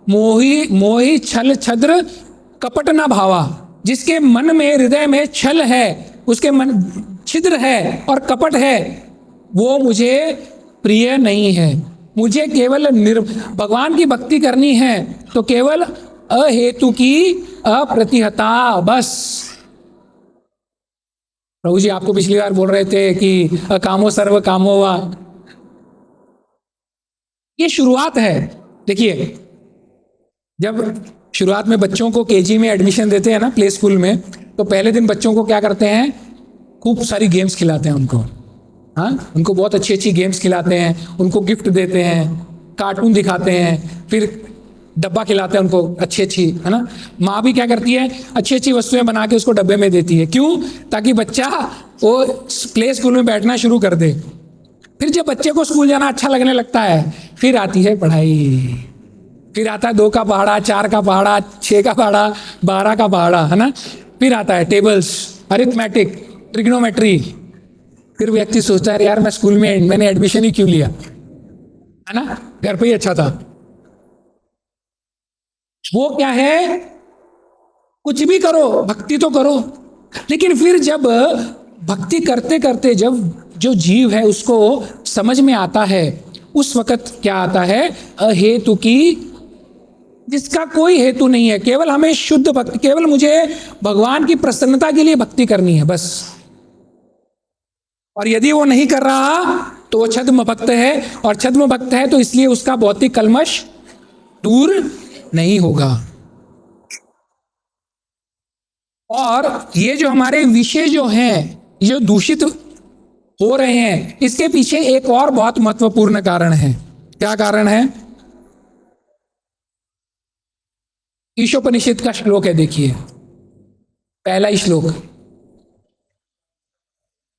मोहि मोहि छल छद्र कपट न भावा। जिसके मन में, हृदय में छल है, उसके मन छिद्र है और कपट है, वो मुझे प्रिय नहीं है। मुझे केवल भगवान की भक्ति करनी है तो केवल अहेतु की अप्रतिहता, बस। प्रभु जी आपको पिछली बार बोल रहे थे कि अकामो सर्व कामो वा। ये शुरुआत है। देखिए, जब शुरुआत में बच्चों को केजी में एडमिशन देते हैं ना, प्ले स्कूल में, तो पहले दिन बच्चों को क्या करते हैं? खूब सारी गेम्स खिलाते हैं उनको। हाँ, उनको बहुत अच्छी अच्छी गेम्स खिलाते हैं, उनको गिफ्ट देते हैं, कार्टून दिखाते हैं, फिर डब्बा खिलाते हैं उनको अच्छी अच्छी, है ना। माँ भी क्या करती है? अच्छी अच्छी वस्तुएं बना के उसको डब्बे में देती है। क्यों? ताकि बच्चा वो प्ले स्कूल में बैठना शुरू कर दे। फिर जब बच्चे को स्कूल जाना अच्छा लगने लगता है, फिर आती है पढ़ाई। फिर आता है 2 का पहाड़ा, 4 का पहाड़ा, 6 का पहाड़ा, 12 का पहाड़ा, है ना। फिर आता है टेबल्स, अरिथमेटिक, ट्रिग्नोमेट्री। फिर व्यक्ति सोचता है, यार मैं स्कूल में मैंने एडमिशन ही क्यों लिया, है ना, घर पे ही अच्छा था। वो क्या है? कुछ भी करो, भक्ति तो करो। लेकिन फिर जब भक्ति करते करते जब जो जीव है उसको समझ में आता है, उस वक्त क्या आता है? अहेतु की, जिसका कोई हेतु नहीं है, केवल हमें शुद्ध भक्ति, केवल मुझे भगवान की प्रसन्नता के लिए भक्ति करनी है, बस। और यदि वो नहीं कर रहा तो वो छद्म भक्त है, और छद्म भक्त है तो इसलिए उसका भौतिक कल्मश दूर नहीं होगा। और ये जो हमारे विषय जो हैं, जो दूषित हो रहे हैं, इसके पीछे एक और बहुत महत्वपूर्ण कारण है। क्या कारण है? ईशोपनिषद का श्लोक है, देखिए, पहला ही श्लोक,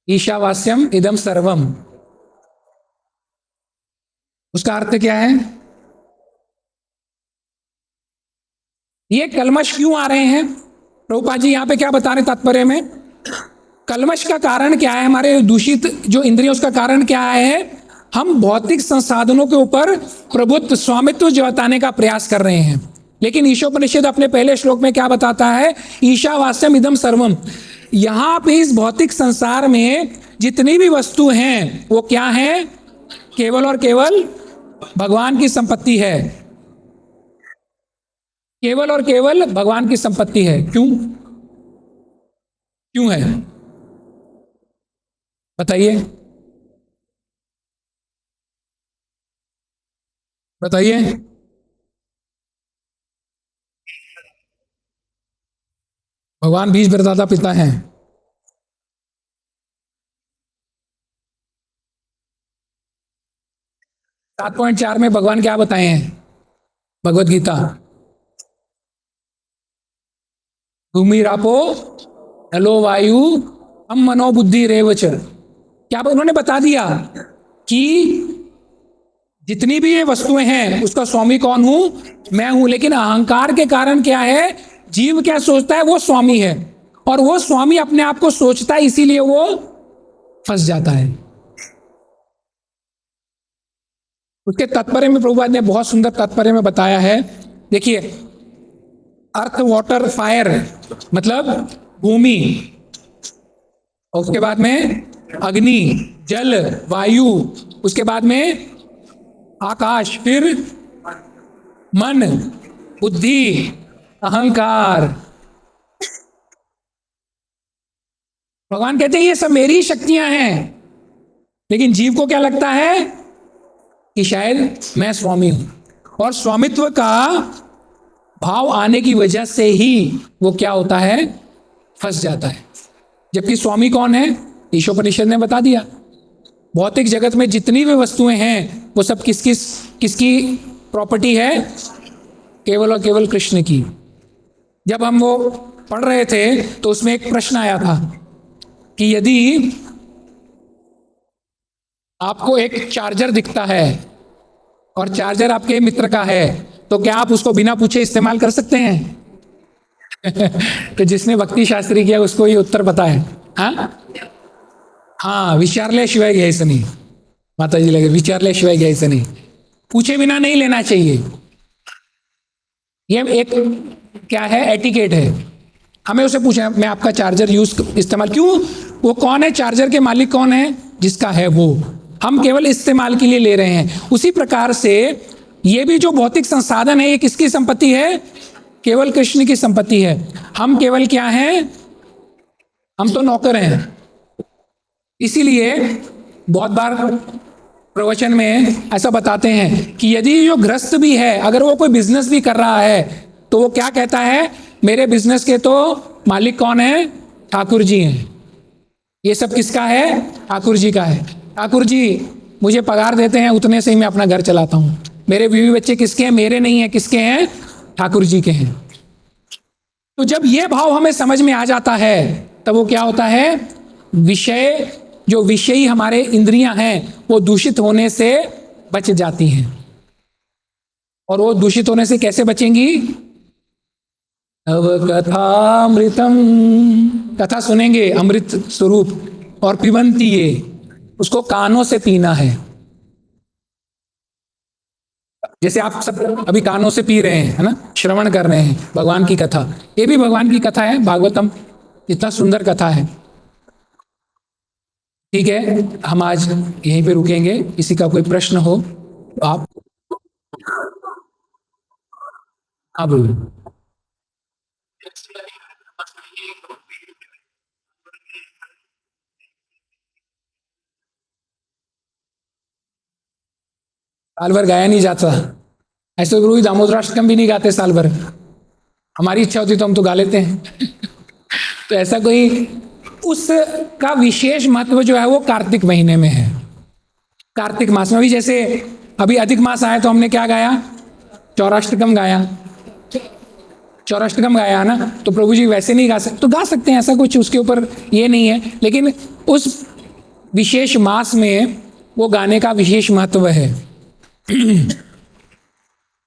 ईशावास्यम इदम सर्वम। उसका अर्थ क्या है? ये कल्मश क्यों आ रहे हैं? प्रभुपाद जी यहाँ पे क्या बता रहे तात्पर्य में? कल्मश का कारण क्या है? हमारे दूषित जो इंद्रिय, उसका कारण क्या है? हम भौतिक संसाधनों के ऊपर प्रभुत्व, स्वामित्व जताने का प्रयास कर रहे हैं। लेकिन ईशोपनिषद अपने पहले श्लोक में क्या बताता है? ईशावास्यम इदम सर्वम। यहां पे इस भौतिक संसार में जितनी भी वस्तु हैं वो क्या है? केवल और केवल भगवान की संपत्ति है। केवल और केवल भगवान की संपत्ति है। क्यों? क्यों है? बताइए, बताइए। भगवान बीज प्रदाता पिता हैं। 7.4 में भगवान क्या बताए हैं? भगवत गीता, भूमिरापो नलो वायु हम मनोबुद्धि रेवच। क्या उन्होंने बता दिया कि जितनी भी ये वस्तुएं हैं उसका स्वामी कौन हूं? मैं हूं। लेकिन अहंकार के कारण क्या है? जीव क्या सोचता है? वो स्वामी है, और वो स्वामी अपने आप को सोचता है, इसीलिए वो फंस जाता है। उसके तात्पर्य में प्रभुपाद ने बहुत सुंदर तात्पर्य में बताया है। देखिए, अर्थ, वाटर, फायर मतलब भूमि, और उसके बाद में अग्नि, जल, वायु, उसके बाद में आकाश, फिर मन, बुद्धि, अहंकार। भगवान कहते हैं ये सब मेरी शक्तियां हैं। लेकिन जीव को क्या लगता है? कि शायद मैं स्वामी हूं, और स्वामित्व का भाव आने की वजह से ही वो क्या होता है? फंस जाता है। जबकि स्वामी कौन है? ईशोपनिषद ने बता दिया। भौतिक जगत में जितनी भी वस्तुएं हैं वो सब किसकी प्रॉपर्टी है? केवल और केवल कृष्ण की। जब हम वो पढ़ रहे थे तो उसमें एक प्रश्न आया था कि यदि आपको एक चार्जर दिखता है और चार्जर आपके मित्र का है तो क्या आप उसको बिना पूछे इस्तेमाल कर सकते हैं? तो जिसने भक्ति शास्त्री किया उसको ये उत्तर पता है। हाँ, विचारल्याशिवाय घ्यायचं नहीं। माता जी लगे विचारल्याशिवाय घ्यायचं नहीं, पूछे बिना नहीं लेना चाहिए। ये एक क्या है, एटिकेट है। हमें उसे पूछा मैं आपका चार्जर इस्तेमाल क्यों, वो कौन है, चार्जर के मालिक कौन है, जिसका है वो, हम केवल इस्तेमाल के लिए ले रहे हैं। उसी प्रकार से ये भी जो भौतिक संसाधन है ये किसकी संपत्ति है, केवल कृष्ण की संपत्ति है। हम केवल क्या हैं, हम तो नौकर हैं। इसीलिए बहुत बार प्रवचन में ऐसा बताते हैं कि यदि जो गृहस्थ भी है, अगर वो कोई बिजनेस भी कर रहा है तो वो क्या कहता है, मेरे बिजनेस के तो मालिक कौन है, ठाकुर जी हैं। ये सब किसका है, ठाकुर जी का है। ठाकुर जी मुझे पगार देते हैं, उतने से ही मैं अपना घर चलाता हूँ। मेरे बीवी बच्चे किसके हैं, मेरे नहीं है, किसके हैं, ठाकुर जी के हैं। तो जब ये भाव हमें समझ में आ जाता है तब वो क्या होता है, विषय जो विषयी हमारे इंद्रियां हैं वो दूषित होने से बच जाती हैं। और वो दूषित होने से कैसे बचेंगी, नव कथामृतम, कथा सुनेंगे अमृत स्वरूप, और पिबंती ये, उसको कानों से पीना है। जैसे आप सब अभी कानों से पी रहे हैं, है ना, श्रवण कर रहे हैं भगवान की कथा। ये भी भगवान की कथा है, भागवतम इतना सुंदर कथा है। ठीक है, हम आज यहीं पे रुकेंगे। किसी का कोई प्रश्न हो तो आप, हाँ बोलो। साल भर गाया नहीं जाता, ऐसे गुरु दामोदराष्टकम भी नहीं गाते साल भर। हमारी इच्छा होती तो हम तो गा लेते हैं। तो ऐसा कोई, उसका विशेष महत्व जो है वो कार्तिक महीने में है। कार्तिक मास में भी, जैसे अभी अधिक मास आया तो हमने क्या गाया, चौराष्टकम गाया, चौराष्टकम गाया है ना। तो प्रभु जी वैसे नहीं गा सकते तो गा सकते हैं, ऐसा कुछ उसके ऊपर ये नहीं है। लेकिन उस विशेष मास में वो गाने का विशेष महत्व है।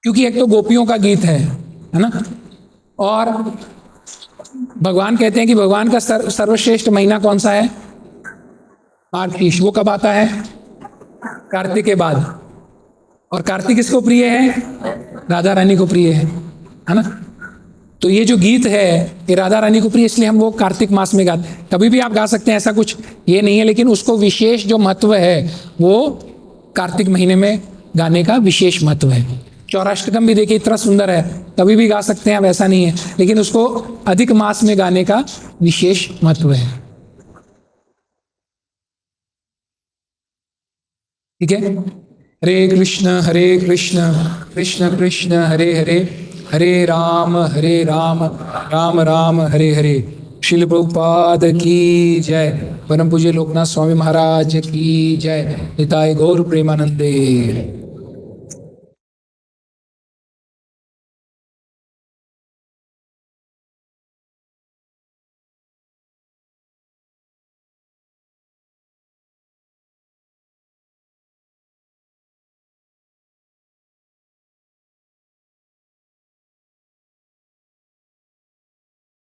क्योंकि एक तो गोपियों का गीत है ना, और भगवान कहते हैं कि भगवान का सर्वश्रेष्ठ महीना कौन सा है, मार्गशीर्ष। वो कब आता है, कार्तिक के बाद। और कार्तिक किसको प्रिय है, राधा रानी को प्रिय है ना। तो ये जो गीत है ये राधा रानी को प्रिय, इसलिए हम वो कार्तिक मास में गाते हैं। कभी भी आप गा सकते हैं, ऐसा कुछ ये नहीं है। लेकिन उसको विशेष जो महत्व है वो कार्तिक महीने में गाने का विशेष महत्व है। चौराष्टकम भी देखिए इतना सुंदर है, कभी भी गा सकते हैं, वैसा नहीं है। लेकिन उसको अधिक मास में गाने का विशेष महत्व है। ठीक है, हरे कृष्ण कृष्ण कृष्ण हरे हरे, हरे राम राम राम हरे हरे। श्रील प्रभुपाद की जय। परम पूज्य लोकनाथ स्वामी महाराज की जय। निताय गौर प्रेमानंदे।